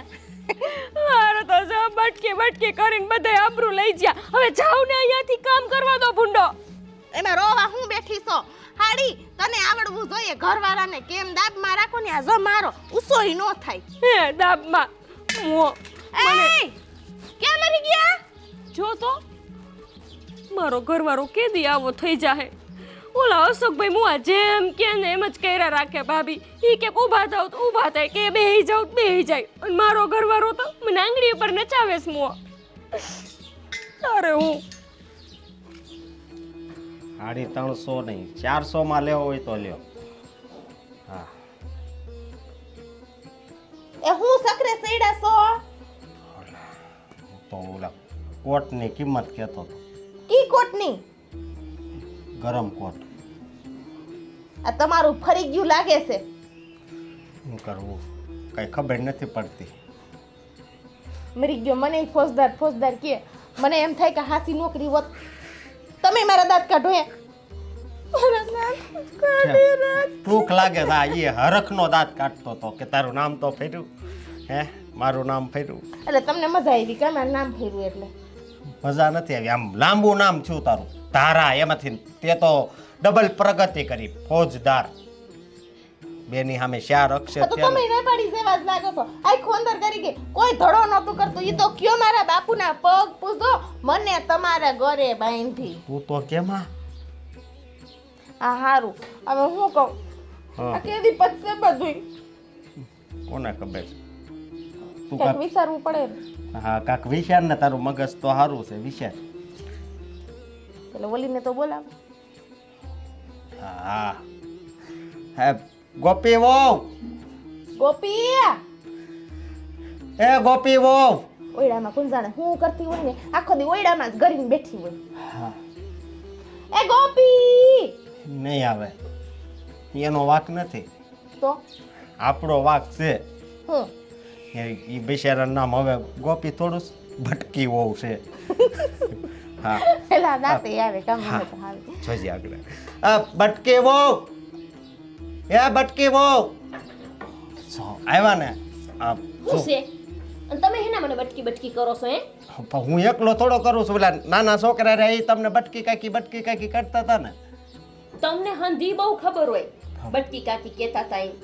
મારે તો જો બટકી બટકી કરીને બધાય આબરૂ લઈ ગયા. હવે જાવ ને અહીંયાથી કામ કરવા દો ભૂંડો. એમાં રોવા હું બેઠી છો હાડી. તને આવડવું જોઈએ ઘરવાળાને કેમ દાબમાં રાખો ને. આ જો મારો ઉસોય નો થાય. હે દાબમાં મો એ ક્યાં મરી ગયા? જો તો મારો ઘરવાળો કેદી આવો થઈ જાહે. ઓલા અશોકભાઈ મુઆ જેમ કે ને એમ જ કર્યા રાખે ભાભી. ઈ કે ઊભા થાવ તો ઊભા થાય, કે બેહી જાવ તો બેહી જાય. અને મારો ઘરવાળો તો મને આંગળી ઉપર નચાવે છે મુઆ. અરે હું 350 નહીં 400 માં લેવો હોય તો લ્યો. હા એ હું સકરે સઈડા છો. તો ઓલા કોટની કિંમત કહેતો હતો. કી કોટની? ગરમ કોટ. આ તમારું ફરી ગયું લાગે છે. શું કરવું કઈ ખબર નથી પડતી. મરી ગયો. મને ફોજદાર ફોજદાર કે મને એમ થાય કે હાસી નોકરી હોત. તમે મારા દાંત કાઢો હે. ભૂખ લાગે છે. આ એ હરખનો દાંત કાઢતો હતો કે તારું નામ તો ફેર્યું. હે મારું નામ ફેર્યું એટલે તમને મજા આવી કે મારું નામ ફેર્યું એટલે? મજા નથી આવી. આમ લાંબુ નામ છું તારું ધારા. એમાંથી તે તો ડબલ પ્રગતિ કરી. ફોજદાર બેની સામે 4 અક્ષર તો તમે ન પાડી જેવા જ લાગો છો. આખો અંદર કરી ગઈ. કોઈ ધડો નતું કરતું. ઈ તો કયો મારા બાપુના પગ પૂજો મને તમારા ઘરે બાંધી. તું તો કેમાં આ હારું હવે હું કહું. આ કેદી પતશે બધુંય? કોને ખબર છે. તું કંઈક વિચારવું પડે ને. હા કાક વિચાર ને. તારું મગજ તો સારું છે. વિચાર. એટલે ઓલીને તો બોલાવ. હા હે ગોપી વહુ. ગોપી એ ગોપી વહુ. ઓયડામાં કોણ જાણે હું કરતી હોય ને આખો દી ઓયડામાં જ ગરીને બેઠી હોય. હા એ ગોપી નહીં આવે. એનો વાક નથી. તો આપણો વાક છે. હું એ બિચારાનું નામ હવે ગોપી થોડું ભટકી વહુ છે. હા પેલા દાંતે આવે કામ હા. તો આવે. જોજે આગળ. બટકી વહુ. એ બટકી વહુ. આવ્યા ને. હું છે અને તમે હેના મને બટકી બટકી કરો છો હે? હું એકલો થોડો કરું છું. પેલા નાના છોકરા રહ્યા એ તમને બટકી કાકી કરતા હતા ને. તમને હંધી બહુ ખબર હોય. બટકી કાકી કહેતા હતા એમ.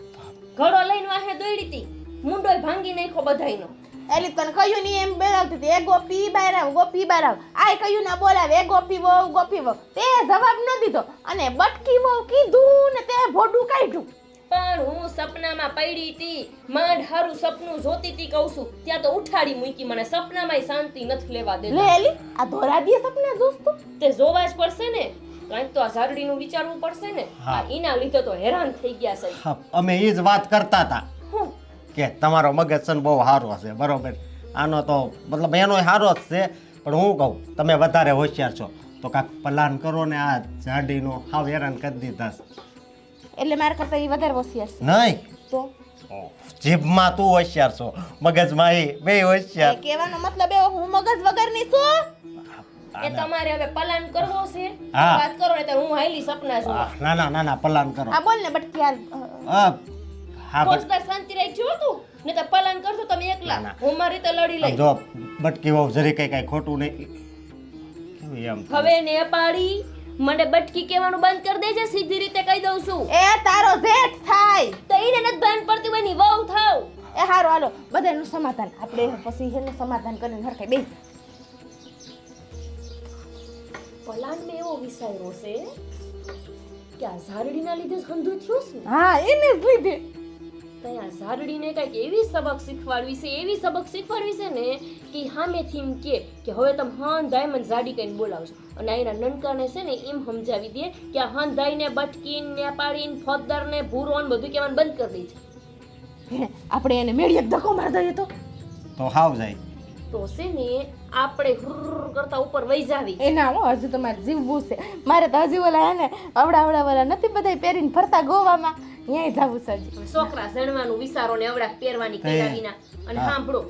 ઘડો લઈને વાહે દોડી હતી. મુંડોય ભાંગી નાખ્યો બધાયનો. એલી તને કયું ની એમ બોલાવતી હતી. એ ગોપી બારાવ ગોપી બારાવ. આય કયું ના બોલાવે. એ ગોપી વહુ ગોપી વહુ. તે જવાબ ન દીધો અને બટકી વહુ કીધું ને તે ભોડું કાઢ્યું. પણ હું સપનામાં પડી હતી. માંડ હારું સપનું જોતી હતી કહું છું. ત્યાં તો ઉઠાડી મૂકી મને. સપનામાંય શાંતિ નથી લેવા લે દેતા. એલી આ ધોરા દે સપના જોસ્તો. તે જોવા જ પડશે ને. કાંઈક તો આ ઝારડીનું વિચારવું પડશે ને. હા. આ ઈના લીધે તો હેરાન થઈ ગયા છે. હા, અમે એ જ વાત કરતા હતા હું કે તમારો મગજ છે ને બહુ સારો છે. બરોબર. આનો તો મતલબ એનો સારો જ છે. પણ હું કહું તમે વધારે હોશિયાર છો તો કાંક પ્લાન કરો ને. આ જાડીનો હાવ હેરાન કરી દીધા છે. એટલે મારા કરતા ઈ વધારે હોશિયાર છે. નહીં તો જીભમાં તું હોશિયાર છો. મગજમાં એ બે એ હોશિયાર. કહેવાનો મતલબ એવો હું મગજ વગરની છું. એ તમારે હવે પ્લાન કરવો છે હા. વાત કરો ને તો હું હાઈલી સપના છું ના ના ના ના પલાન કરો હા બોલ ને બટકી હાલ હા ફોજદાર શાંતિ રાખજો તું ને તો પ્લાન કરજો તમે એકલા હું મારી રીતે લડી લઈ જો બટકી વહુ જરી કઈ ખોટું નહીં કેવું એમ હવે નેપાળી મને બટકી કહેવાનું બંધ કરી દેજે સીધી રીતે કહી દઉં છું એ તારો જેઠ થાય તો એને નથી ભાન પડતી હોય ની વહુ થાવ એ હારો હાલો બધાનું સમાધાન આપણે પછી એનું સમાધાન કરીને હરખાઈ બેસી પ્લાન મેં એવો વિચાર્યો છે કે આ ઝારડીના લીધે જ હંધું થયું છે ને હા એને જ લીધે ત્યાં ઝારડીને કંઈક એવી સબક શીખવાડવી છે ને કે સામેથી એમ કે હવે તમે હન ડાયમંડ ઝાડી કહીને બોલાવજો અને એના નનકાને છે ને એમ સમજાવી દે કે આ હન ધાઈને બટકીન નેપાળીન ફોજદારને ભૂરોન બધું કહેવાનું બંધ કરી દે છે આપણે એને મેળીએ ધક્કો માર દઈએ તો હાવ જાય તો છે ને આપણે હુર કરતા ઉપર વહી જાવી એના હો હજુ તો મારે જીવવું છે મારે તો હજી ઓલા હે ને અવડા વાળા નથી બધા પહેરીને ફરતા ગોવામાં ન્યાય જવું છે હજી છોકરા જણવાનું વિચારો ને અવડા પહેરવાની કર્યા વિના અને સાંભળો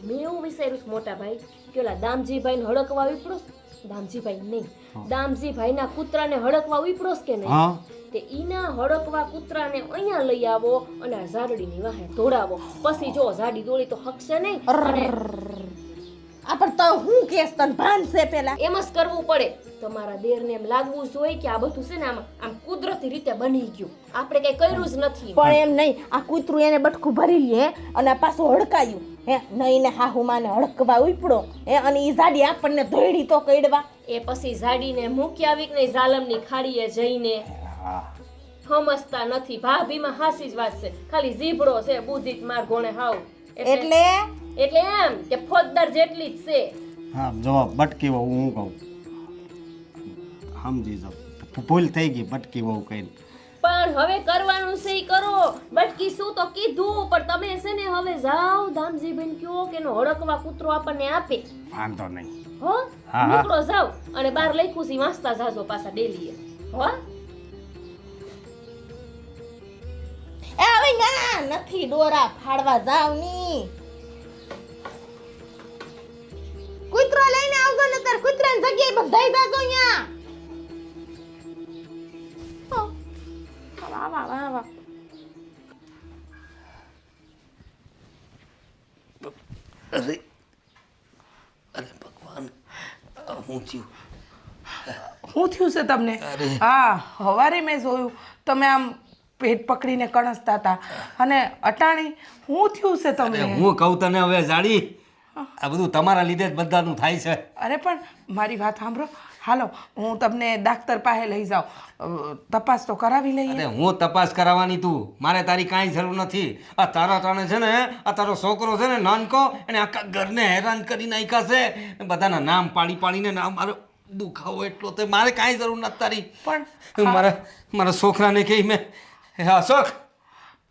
મેં એવું વિચાર્યું છે મોટા ભાઈ કે ઓલા દામજીભાઈ ને હડકવા ઉપડો દામજીભાઈ નહીં દામજીભાઈ ના કૂતરાને હડકવા ઉપડો કે નહીં હા તે ઈના હડકવા કૂતરાને અહીંયા લઈ આવો અને આ ઝાડડીની વાહે દોડાવો પછી જો ઝાડી દોડી તો હકશે નહીં અને આ પણ તો હું કેસ તને ભાન છે પેલા એમ જ કરવું પડે તમારા દેરને એમ લાગવું જોઈએ કે આ બધું છે ને આમ કુદરતી રીતે બની ગયું આપણે કઈ કર્યું જ નથી પણ એમ નહીં આ કૂતરું એને બટકું ભરી લે અને આ પાછું હડકાયું હે નહીં ને હાહુમાને હડકવા ઉપડો હે અને ઈ જાડી આપણને ધોઈડી તો કઈડવા એ પછી ઝાડીને મૂકી આવી કે નહીં ઝાલમની ખાડીએ જઈને સમજતા નથી ભાભીમાં હાસી જ વાત છે ખાલી જીભડો છે બુદ્ધિ માર ઘોણે હાવ એટલે એટલે એમ કે ફોજદાર જેટલી જ છે હા જો બટકી વહુ હું કહું સમજી જાઓ ભૂલ થઈ ગઈ બટકી વહુ કહીને પણ હવે કરવાનું છે ઈ કરો બટકી શું તો કીધું પણ તમે છે ને હવે જાઓ દામજીબેન કયો કે એનો હડકવા કૂતરો આપણને આપે વાંધો નહીં હો હા. નીકળો જાઓ અને બાર લખ્યું છે વાંચતા જાજો પાછા ડેલી હો એ હવે ના નથી ડોરા ફાડવા જાવ ની કૂતરો લઈને આવજો ને તાર કૂતરાની જગ્યાએ બધાય જાજો અહીંયા વાહ વાહ વાહ વાહ અરે અરે ભગવાન હું થયું શું થયું છે તમને હા સવારે મેં જોયું તમે આમ પેટ પકડીને કણસતા હતા અને અટાણી શું થયું છે તમને હું કહું તને હવે જાડી આ બધું તમારા લીધે જ બધાનું થાય છે અરે પણ મારી વાત સાંભળો હાલો હું તમને ડાક્ટર પાસે લઈ જાઉં તપાસ તો કરાવી લઈએ અરે હું તપાસ કરાવવાની તું મારે તારી કાંઈ જરૂર નથી આ તારા ટાણે છે ને આ તારો છોકરો છે ને નાનકો એને આખા ઘરને હેરાન કરી નાખ્યા છે બધાના નામ પાડી પાડીને નામ મારો દુખાવો એટલો તે મારે કાંઈ જરૂર નથી તારી પણ મારા છોકરાને કહી મેં હા શોખ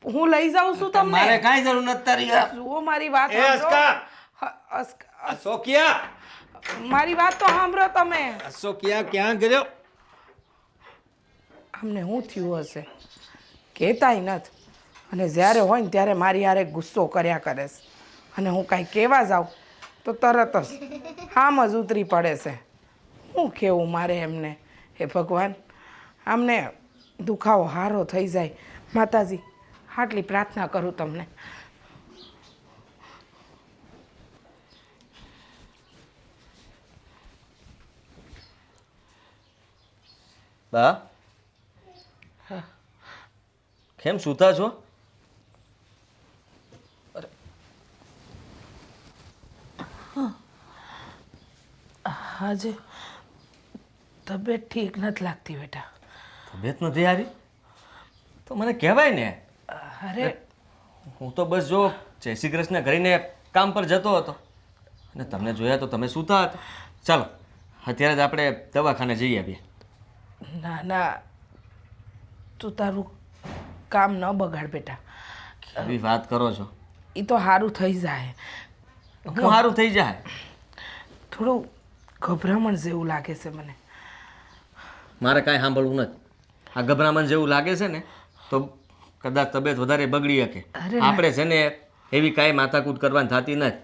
હું લઈ જાઉં છું તમને મારે કાંઈ જરૂર નથી તારી જુઓ મારી વાત એ અસ્કા! અસ્કા, આ સોકિયા મારી વાત તો સાંભળો તમે આ સોકિયા ક્યાં ગયો અમને શું થયું હશે કહેતાય નથી અને જ્યારે હોય ને ત્યારે મારી હારે ગુસ્સો કર્યા કરે છે અને હું કાંઈ કહેવા જાઉં તો તરત જ આમ જ ઉતરી પડે છે શું કહેવું મારે એમને હે ભગવાન આમને દુખાવો હારો થઈ જાય માતાજી આટલી પ્રાર્થના કરું તમને બા કેમ સૂતા છો આજે તબિયત ઠીક નથી લાગતી બેટા તબિયત નથી આવી તો મને કહેવાય ને અરે હું તો બસ જો જય શ્રી કૃષ્ણ કરીને કામ પર જતો હતો અને તમને જોયા તો તમે સૂતા હતા ચાલો અત્યારે જ આપણે દવાખાને જઈ આવીએ ના ના તું તારું કામ ન બગાડ બેટા આવી વાત કરો છો એ તો સારું થઈ જાય હું સારું થઈ જાય થોડું ગભરામણ જેવું લાગે છે મને મારે કાંઈ સાંભળવું નથી આ ગભરામણ જેવું લાગે છે ને તો કદાચ તબિયત વધારે બગડી શકે અરે આપણે છે ને એવી કાંઈ માથાકૂટ કરવાની થતી નથી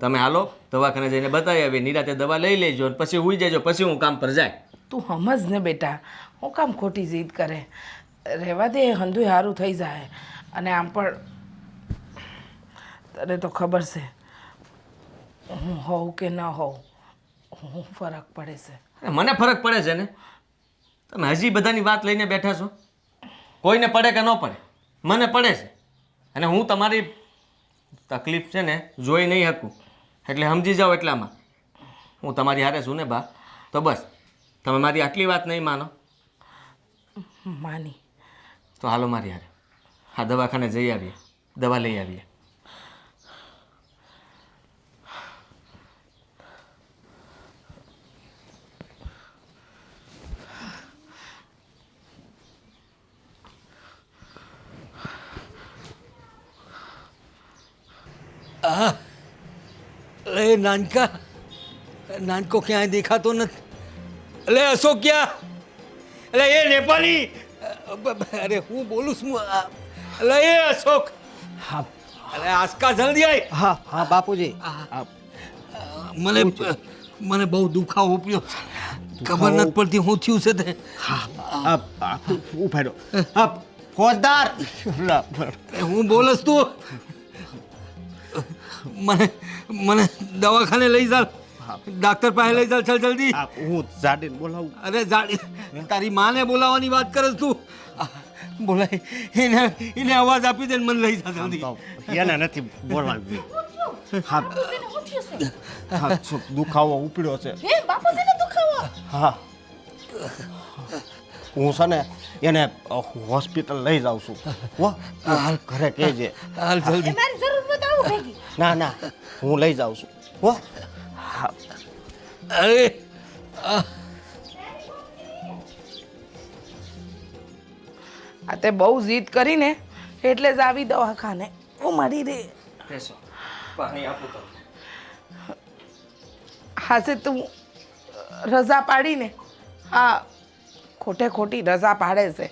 તમે હાલો દવાખાને જઈને બતાવી આવીએ, નિરાતે દવા લઈ લેજો અને પછી હુઈ જજો, પછી હું કામ પર જાય. તું સમજ ને બેટા, હું કામ ખોટી જીદ કરે. રહેવા દે, હંધુય સારું થઈ જાય. અને આમ પણ તને તો ખબર છે હું હોઉં કે ન હોઉં, હું ફરક પડે છે. અરે મને ફરક પડે છે ને, તમે હજી બધાની વાત લઈને બેઠા છો. કોઈને પડે કે ન પડે, મને પડે છે. અને હું તમારી તકલીફ છે ને જોઈ નહીં શકું, એટલે સમજી જાઓ. એટલામાં હું તમારી હારે છું ને બા, તો બસ તમે મારી આટલી વાત નહીં માનો માની તો હાલો મારી હારે હા દવાખાને જઈ આવીએ, દવા લઈ આવીએ. અરે નાનકા, નાનકો ક્યાંય દેખાતો નથી. અલે અશોક ક્યાં? અલે એ નેપાળી, અરે હું બોલું છું. અલે એ અશોક, હા અરે આસ્કા જલ્દી આય. હા હા બાપુજી. મને બહુ દુખાવો ઉપડ્યો, ખબર નથી પડતી હું થયું છે તે. ઉભેરો ફોજદાર. હું બોલસ તું. મને દવાખાને લઈ ચાલ, ડાક્ટર પાસે લઈ ચાલ, ચાલ જલ્દી. હું જાડીને બોલાવું. અરે જાડી, તારી માને બોલાવવાની વાત કરે છું. બોલાય એને અવાજ આપી દે ને મને લઈ જા જલ્દી. એને નથી બોલાવી. હા હા દુખાવો ઉપડ્યો છે. હે બાપુજીને દુખાવો? હા હું છે ને એને હોસ્પિટલ લઈ જાઉં છું. હો ઘરે કહેજે. હાલ જલ્દી. મારી જરૂર બતાવું ભેગી. ના ના હું લઈ જાઉં છું. હો અરે આ તે બહુ જીદ કરીને એટલે જ આવી દવાખાને. હું મળી રે. પાણી આપું તો હાશે તું રજા પાડીને. હા ખોટે ખોટી રજા પાડે છે.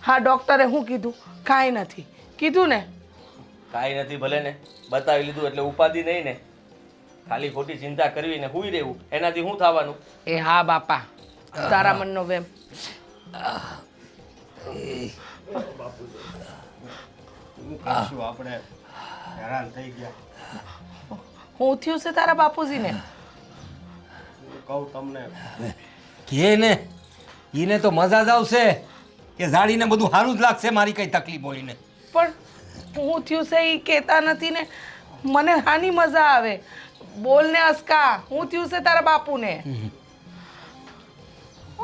હા ડૉક્ટરે શું કીધું? કાંઈ નથી કીધું ને. કાંઈ નથી ભલે ને, બતાવી લીધું એટલે ઉપાધિ નહીં ને. ખાલી ખોટી ચિંતા કરવી ને હુઈ રહેવું, એનાથી શું થવાનું? એ હા બાપા, તારા મનનો વેમ. હું કહીશું આપણે હેરાન થઈ ગયા. હું થયું છે તારા બાપુજીને? હું કહું તમને કે ને એને તો મજા જ આવશે કે જાડીને બધું સારું જ લાગશે, મારી કઈ તકલીફ હોય ને. પણ હું થયું છે એ કહેતા નથી ને. મને હાની મજા આવે. બોલ ને અસ્કા, હું થયું છે તારા બાપુને?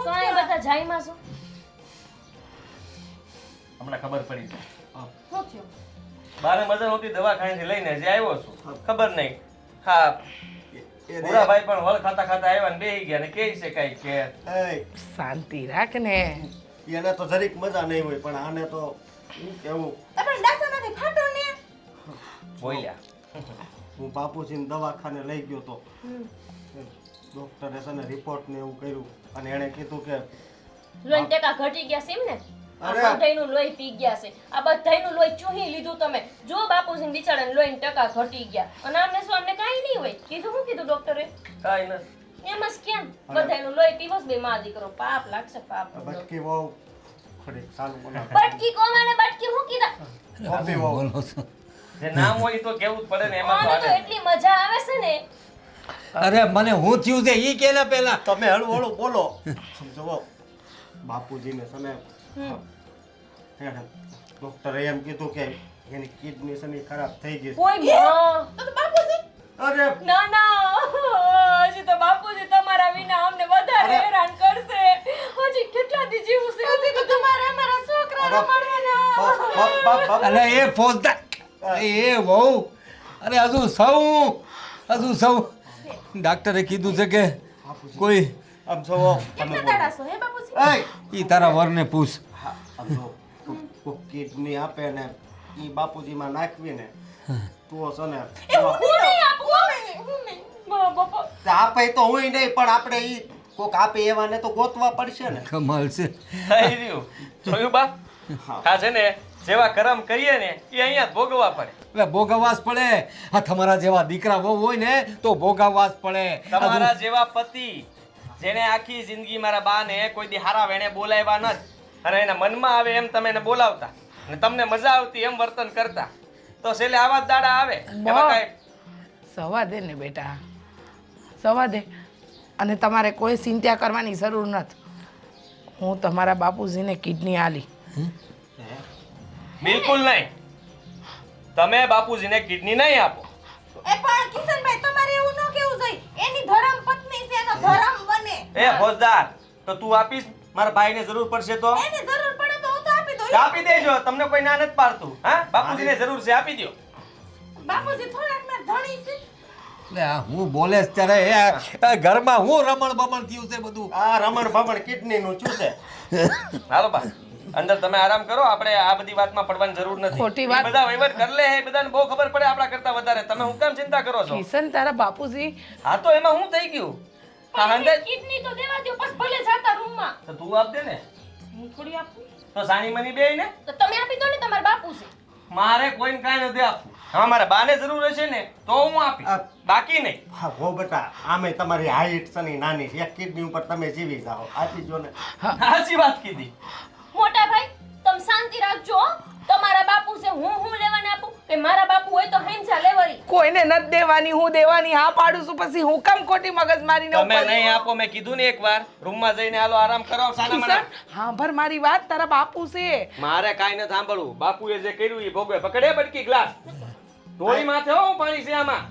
કાંઈ બધા જાયમાં છો? હમણાં ખબર પડી છે. શું થયું? બારે મજા નહોતી, દવાખાનેથી લઈને હજી આવ્યો છું. ખબર નહીં. હા ભૂરાભાઈ પણ વળ ખાતા ખાતા આવ્યા ને બેહી ગયા ને કહે છે કાંઈ કે એ શાંતિ રાખ ને. એને તો જરીક મજા નહીં હોય, પણ આને તો શું કેવું. આપણે ડાક્ટરમાંથી ફાટો ને. બોલ્યા. હું બાપુજીને દવાખાને લઈ ગયો તો ડૉક્ટરે છે ને રિપોર્ટ ને એવું કર્યું અને એણે કીધું કે લોહી ટકા ઘટી ગયા છે એમ ને? આ અરે! બધાયનું લોહી પી ગયા છે. આ બધાયનું લોહી ચૂહી લીધું તમે. જો બાપુજીને બિચારાને લોહીના ટકા ઘટી ગયા. અને આમને શું અમને કાંઈ નહીં હોય? કીધું શું કીધું ડોક્ટરે? કાંઈ નથી. એમ જ કેમ? બધાયનું લોહી પીવસ બે માં દીકરો. પાપ લાગશે પાપ. બટકી વહુ ખડી ચાલુ બોલાવે. બટકી કોમાને બટકી હું કીધા? કોફી વહુ. બોલો છો. જે નામ હોય તો કેવું જ પડે ને, એમાં તો આને તો હાલે. એટલી મજા આવે છે ને. અરે મને હું થયું છે ઈ કે ને પેલા. તમે હળવું હળવું બોલો. સમજો બાપુજીને છે ને એને ડૉક્ટરે એમ કીધું કે એની કિડની છે ને ઈ ખરાબ થઈ ગઈ છે. કોઈ માં. તો બાપુજી અરે ના ના, હજી તો બાપુજી તમારા વિના અમને વધારે હેરાન કરશે. હજી કેટલા દી જીવું છે? હજી તો તમારે અમારા છોકરાને મળવાના. અરે એ ફોજદાર, એ વહુ, અરે હજુ સૌ ડાક્ટરે કીધું છે કે કોઈ આમ જોવો તમે કેટલા બોલો. દાડા છો હે બાપુજી? એય! ઈ તારા વરને પૂછ. હા, આમ જો કોક કિડની આપે ને ઈ બાપુજીમાં નાખવી ને તો છે ને હું નહીં આપું. હું નહીં. બાપા. આપે તો હું નહીં, પણ આપણે ઈ કોક આપે એવાને તો ગોતવા પડશે ને. કમાલ છે. થઈ રહ્યું. જોયું બા? હા છે ને, જેવા કરમ કરીએ ને એ અહીંયા જ ભોગવવા પડે. એટલે ભોગવવા જ પડે. આ તમારા જેવા દીકરા વહુ હોય ને તો ભોગવવા જ પડે. તમારા જેવા પતિ જેને આખી જિંદગી મારા બાને કોઈ દી હારા વેણે બોલાવ્યા નથી અને એના મનમાં આવે એમ તમે એને બોલાવતા અને તમને મજા આવતી એમ વર્તન કરતા તો છેલ્લે આવા જ દાડા આવે. એમાં કાંઈ સવા દે ને બેટા, સવા દે. અને તમારે કોઈ ચિંતા કરવાની જરૂર નથી. હું તમારા બાપુજીને કિડની આલી. બિલકુલ નહીં. તમે બાપુજીને કિડની નહીં આપો. એ પણ કિશનભાઈ તમારે એવું ન કેવું જોઈએ. એની ધરમ પત્ની છે તો ધરમ બને. એ ફોજદાર, તો તું આપીશ? મારા ભાઈને જરૂર પડશે તો એને જરૂર પડે તો હું તો આપી દઉં. આપી દેજો. તમને કોઈ ના નથી પાડતું. હા, બાપુજીને જરૂર છે, આપી દો. બાપુજી થોડાક ના ધણી છે. એટલે આ હું બોલે છે ત્યારે આ ઘરમાં હું રમણ બમણ થયું છે બધું. આ રમણ ભમણ કિડનીનું શું છે? હાલો બા, અંદર તમે આરામ કરો. આપણે આ બધી વાતમાં પડવાની જરૂર નથી. ખોટી વાત. એ બધા વહીવટ કરી લે. એ બધાને બહુ ખબર પડે આપણા કરતા વધારે. તમે હું કેમ ચિંતા કરો છો? કિશન, તારા બાપુજી હા, તો એમાં હું થઈ ગયું? આ અંદર કિડની તો દેવા દો, બસ ભલે જાતા રૂમમાં. તો તું આપ દે ને. હું થોડી આપું. તો સાની મની બે ને. તો તમે આપી દો ને, તમારા બાપુ છે. મારે કોઈને કાંઈ નથી આપવું. હા, મારા બાને જરૂર હશે ને તો હું આપીશ, બાકી નહીં. હા હો બેટા, આમે તમારી હાઈટ સની નાની છે. એક કિડની ઉપર તમે જીવી જાઓ. આપી જો ને. સાચી વાત કીધી. મોટા ભાઈ, તમે શાંતિ રાખજો હો. તમારા બાપુ છે, હું લેવાને આપું કે મારા બાપુ હોય તો હેંચા લેવરી. કોઈને નથી દેવાની, હું દેવાની હા પાડું છું. પછી હું કેમ ખોટી મગજ મારીને તમે નહીં આપો. મેં કીધું ને એકવાર રૂમમાં જઈને હાલો આરામ કરો. સાના મને હા ભર મારી વાત, તારા બાપુ છે. મારે કાંઈ નથી સાંભળવું. બાપુએ જે કર્યું એ ભોગવે. પકડે બટકી ગ્લાસ ઢોળી માથે. હો, પાણી છે આમાં.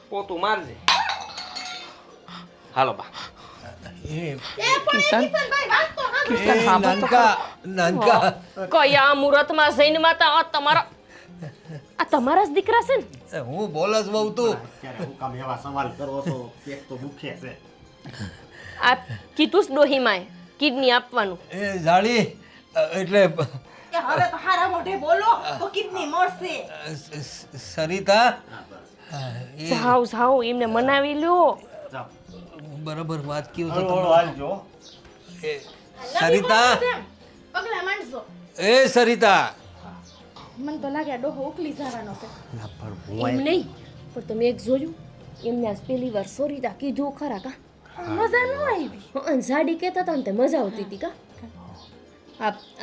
પોતું મારજે. હાલો બા. કિશન, કિશનભાઈ વાત તો હા. કિશન, હા બસ તો નાનકા નાનકા કયા મુહૂર્તમાં જઈને માતા આ તમારા જ દીકરા છે ને? હું બોલસ બહુ તું. અત્યારે હું કામ એવા સવાલ કરો છો? એક તો ભૂખે છે. આ કીધું જ ડોહીમાએ કિડની આપવાનું. એ જાળી એટલે કે હવે તો હારા મોઢે બોલો તો કિડની મળશે. સરિતા એ જાઓ જાઓ, એમને મનાવી લ્યો. જાઓ. બરાબર વાત કયો છો થોડું તમે. હાલજો. એ સરિતા, પગલા માંડજો. એ સરિતા. મને તો લાગે આ ડોહો ઉકલી જવાનો છે. એમ નહીં, પણ તમે એક જોયું? એમને આજ પહેલી વાર સોરીતા કીધું ખરા કા? મજા ન આવી. જાડી કહેતા હતા ને તે મજા આવતી હતી કા?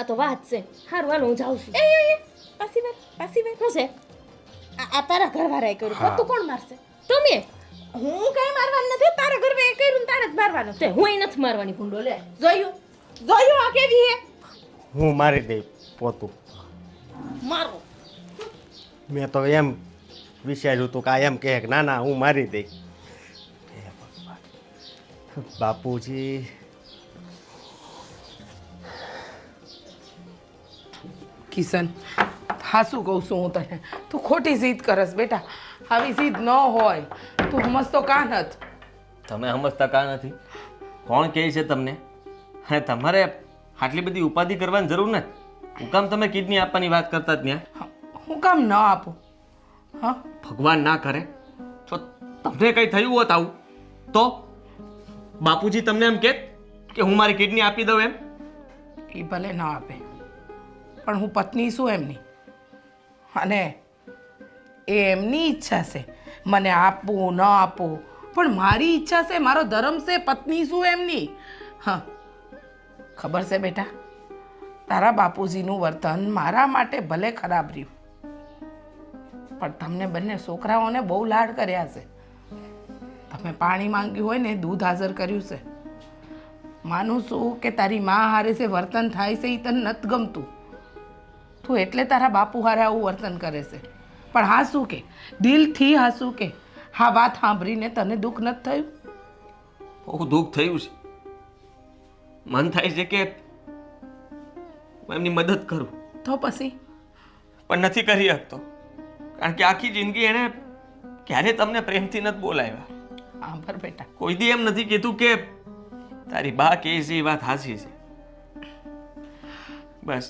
આ તો વાત છે. હારું હાલો, હું જાઉં છું. પાછી વાત શું છે? આ તારા ઘરવાળાએ કર્યું. ખોટું કોણ મારશે? તમે હું કઈ મારવાનું નથી. તારા ઘરે કર્યું ને તારે જ મારવાનું તે હું નથી મારવાની ભૂંડો લે. જોયું જોયું આ કેવી હે. હું મારી દઈ પોતું. મારો મેં તો એમ વિચાર્યું હતું કે આ એમ કહે કે ના ના હું મારી દઈ. હે ભગવાન. બાપુજી, કિશન, હાસું કહું છું હું તને. તું ખોટી જીદ કરસ બેટા. આવી જીદ ન હોય. તું સમજતો કાં નથી. તમે સમજતા કા નથી? કોણ કહે છે તમને? હા, તમારે આટલી બધી ઉપાધિ કરવાની જરૂર નથી. હું કામ તમે કિડની આપવાની વાત કરતા જ ત્યાં? હું કામ ન આપું? હા, ભગવાન ના કરે તો તમને કંઈ થયું હોત આવું તો બાપુજી તમને એમ કહે કે હું મારી કિડની આપી દઉં એમ? એ ભલે ન આપે, પણ હું પત્ની છું એમની. અને એ એમની ઈચ્છા છે મને આપવું ન આપવું, પણ મારી ઈચ્છા છે, મારો ધર્મ છે. પત્ની છું એમની. હા, ખબર છે બેટા, તારા બાપુજીનું વર્તન મારા માટે ભલે ખરાબ રહ્યું, પણ તમને બંને છોકરાઓને બહુ લાડ કર્યા છે. તમે પાણી માંગ્યું હોય ને દૂધ હાજર કર્યું છે. માનું છું કે તારી માં હારે છે વર્તન થાય છે એ તને નથી ગમતું. તું એટલે તારા બાપુ હારે આવું વર્તન કરે છે. પણ હા શું કે, દિલથી હા શું કે, હા વાત સાંભળીને તને દુઃખ નથી થયું? બહુ દુઃખ થયું છે. મન થાય છે કે હું એમની મદદ કરું, તો પછી પણ નથી કરી શકતો. કારણ કે આખી જિંદગી એણે ક્યારે તમને પ્રેમથી નથી બોલાવ્યા. આભાર બેટા. કોઈ દી એમ નથી કીધું કે તારી બા કહે છે એ વાત સાચી છે. બસ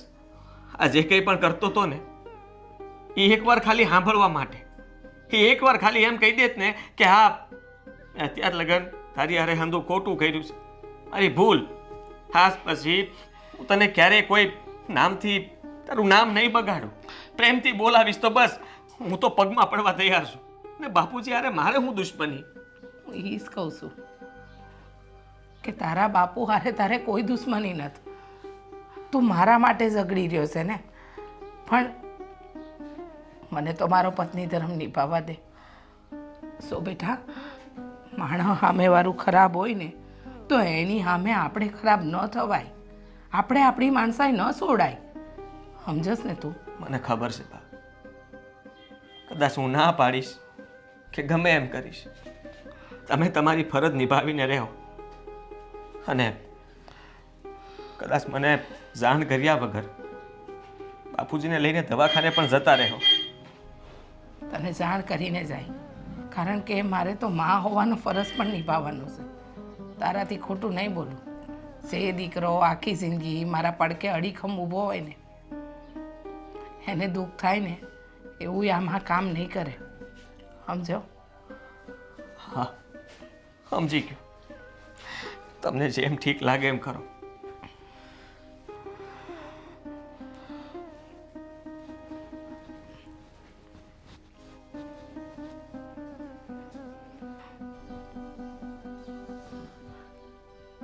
આ જે કંઈ પણ કરતો હતો ને એ એકવાર ખાલી સાંભળવા માટે, એ એકવાર ખાલી એમ કહી દેત ને કે હા અત્યાર લગન તારી હારે હંધું ખોટું કર્યું છે, મારી ભૂલ. ખાસ પછી હું તને ક્યારેય કોઈ નામથી તારું નામ નહીં બગાડું, પ્રેમથી બોલાવીશ તો બસ હું તો પગમાં પડવા તૈયાર છું. ને બાપુજી અરે મારે હું દુશ્મની? હું એ જ કહું છું કે તારા બાપુ હારે તારે કોઈ દુશ્મની નથી. તું મારા માટે ઝઘડી રહ્યો છે ને, પણ મને તો મારો પત્ની ધર્મ નિભાવવા દે. સો બેટા, માણસ સામેવાળું ખરાબ હોય ને તો એની સામે આપણે ખરાબ ન થવાય, આપણે આપણી માણસાઈ ન છોડાય. સમજસ ને તું? મને ખબર છે બા, કદાચ હું ના પાડીશ કે ગમે એમ કરીશ, તમે તમારી ફરજ નિભાવીને રહો. અને કદાચ મને જાણ કર્યા વગર બાપુજીને લઈને દવાખાને પણ જતા રહો. તને જાણ કરીને જાય, કારણ કે મારે તો માં હોવાનો ફરજ પણ નિભાવવાનો છે. તારાથી ખોટું નહીં બોલું. જે દીકરો આખી જિંદગી મારા પડકે અડીખમ ઊભો હોય ને એને દુઃખ થાય ને એવું આમાં કામ નહીં કરે. સમજો? હા, સમજી ગયો. તમને જેમ ઠીક લાગે એમ કરો.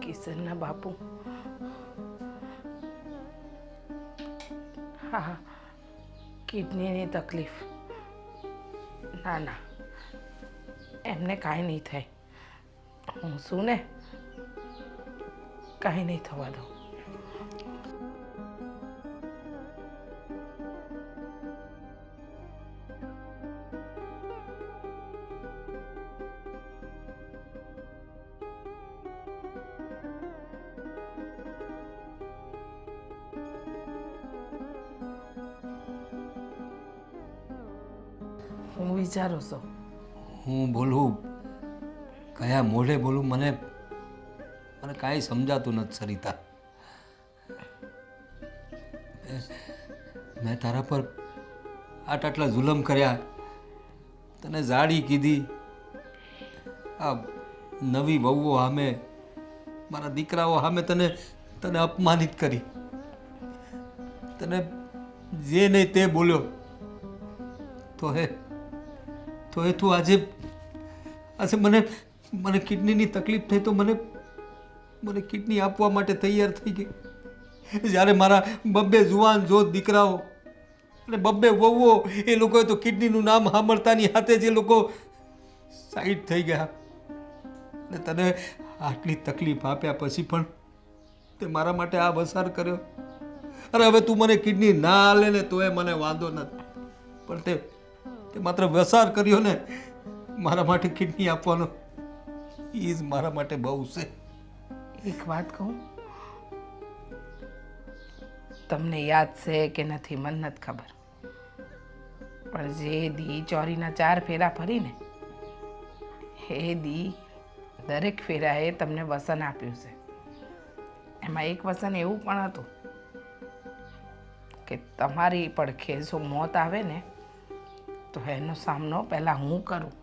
કિશનના બાપુ, હા, કિડનીની તકલીફ. ના ના, એમને કાંઈ નહીં થાય. હું શું ને, કાંઈ નહીં થવા દઉં. હું વિચારું છું હું બોલું, કયા મોઢે બોલું, મને કાંઈ સમજાતું નથી સરિતા. મેં તારા પર આટલા જુલમ કર્યા, તને જાડી કીધી, આ નવી વહુઓ સામે, મારા દીકરાઓ સામે તને અપમાનિત કરી, તને જે નહીં તે બોલ્યો, તો એ તું આજે મને કિડનીની તકલીફ થઈ તો મને કિડની આપવા માટે તૈયાર થઈ ગઈ. જ્યારે મારા બબ્બે જુવાન જોત દીકરાઓ અને બબ્બે વહુઓ, એ લોકોએ તો કિડનીનું નામ સાંભળતાની હાથે જે લોકો સાઈડ થઈ ગયા, અને તને આટલી તકલીફ આપ્યા પછી પણ તે મારા માટે આ વસાર કર્યો. અરે હવે તું મને કિડની ના આલે ને તોય મને વાંધો નથી, પણ તે માત્ર વસાર કર્યો ને મારા માટે કિડની આપવાનો, એ જ મારા માટે બહુ છે. એક વાત કહું, તમને યાદ છે કે નથી મને નથી ખબર, પણ જે દી ચોરીના 4 ફેરા ફરીને એ દી દરેક ફેરાએ તમને વસન આપ્યું છે. એમાં એક વસન એવું પણ હતું કે તમારી પડખે જો મોત આવે ને તો એનો સામનો પહેલાં હું કરું,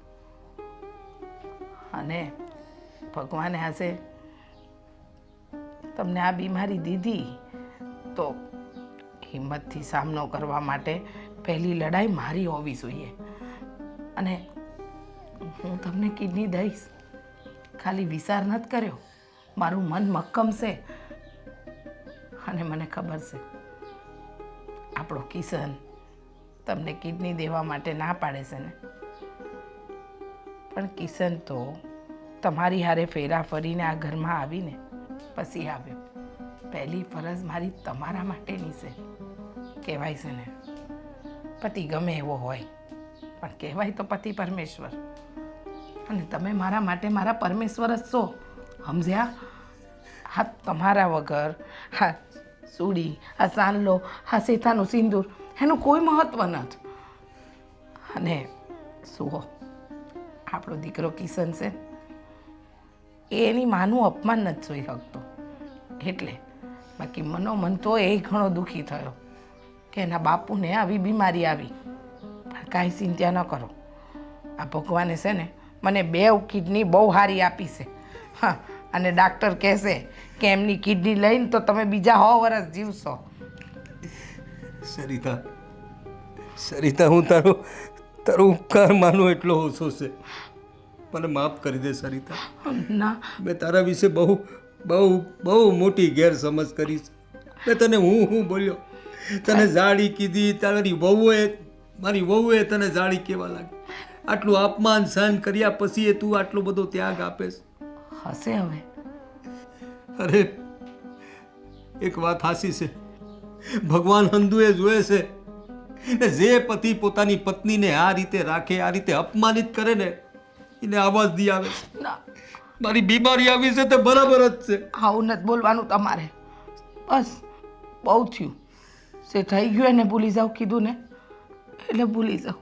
અને ભગવાને આજે તમને આ બીમારી દીધી તો હિંમતથી સામનો કરવા માટે પહેલી લડાઈ મારી હોવી જોઈએ. અને હું તમને કિડની દઈશ, ખાલી વિચાર નથી કર્યો, મારું મન મક્કમ છે. અને મને ખબર છે આપણો કિશન તમને કિડની દેવા માટે ના પાડે છે ને, પણ કિશન તો તમારી હારે ફેરા ફરીને આ ઘરમાં આવીને પછી આવ્યો. પહેલી ફરજ મારી તમારા માટેની છે. કહેવાય છે ને, પતિ ગમે એવો હોય પણ કહેવાય તો પતિ પરમેશ્વર, અને તમે મારા માટે મારા પરમેશ્વર જ છો. સમજ્યા? હા, તમારા વગર હા સુડી, આ સાનલો, આ સીતાનું સિંદૂર એનું કોઈ મહત્વ નથી. અને સુહો, આપણો દીકરો કિશન છે, એની માનું અપમાન નથી જોઈ શકતો, એટલે બાકી મનોમન તો એ ઘણો દુઃખી થયો કે એના બાપુને આવી બીમારી આવી. પણ કાંઈ ચિંતા ન કરો, આ ભગવાને છે ને મને 2 કિડની બહુ સારી આપી છે. હા, અને ડાક્ટર કહેશે કે એમની કિડની લઈને તો તમે બીજા 100 વર્ષ જીવશો. સરિતા સરિતા, હું તારો ઉપકાર માનું એટલો ઓછો છે. મને માફ કરી દે સરિતા. ના મેં તારા વિશે બહુ બહુ બહુ મોટી ગેરસમજ કરી છે. મેં તને હું બોલ્યો, તને જાડી કીધી, મારી વહુએ તને જાડી કહેવા લાગી. આટલું અપમાન સહન કર્યા પછી તું આટલો બધો ત્યાગ આપેશ. હશે હવે. અરે એક વાત હાસી છે, ભગવાન હંદુએ જોયે છે ને જે પતિ પોતાની પત્નીને આ રીતે રાખે, આ રીતે અપમાનિત કરે ને, એને આવાજ દી આવે છે. ના મારી બીમારી આવી છે તે બરાબર જ છે. આવું નથી બોલવાનું તમારે. બસ બહુ થયું. જે થઈ ગયું એને ભૂલી જાવ કીધું ને, એટલે ભૂલી જાઓ.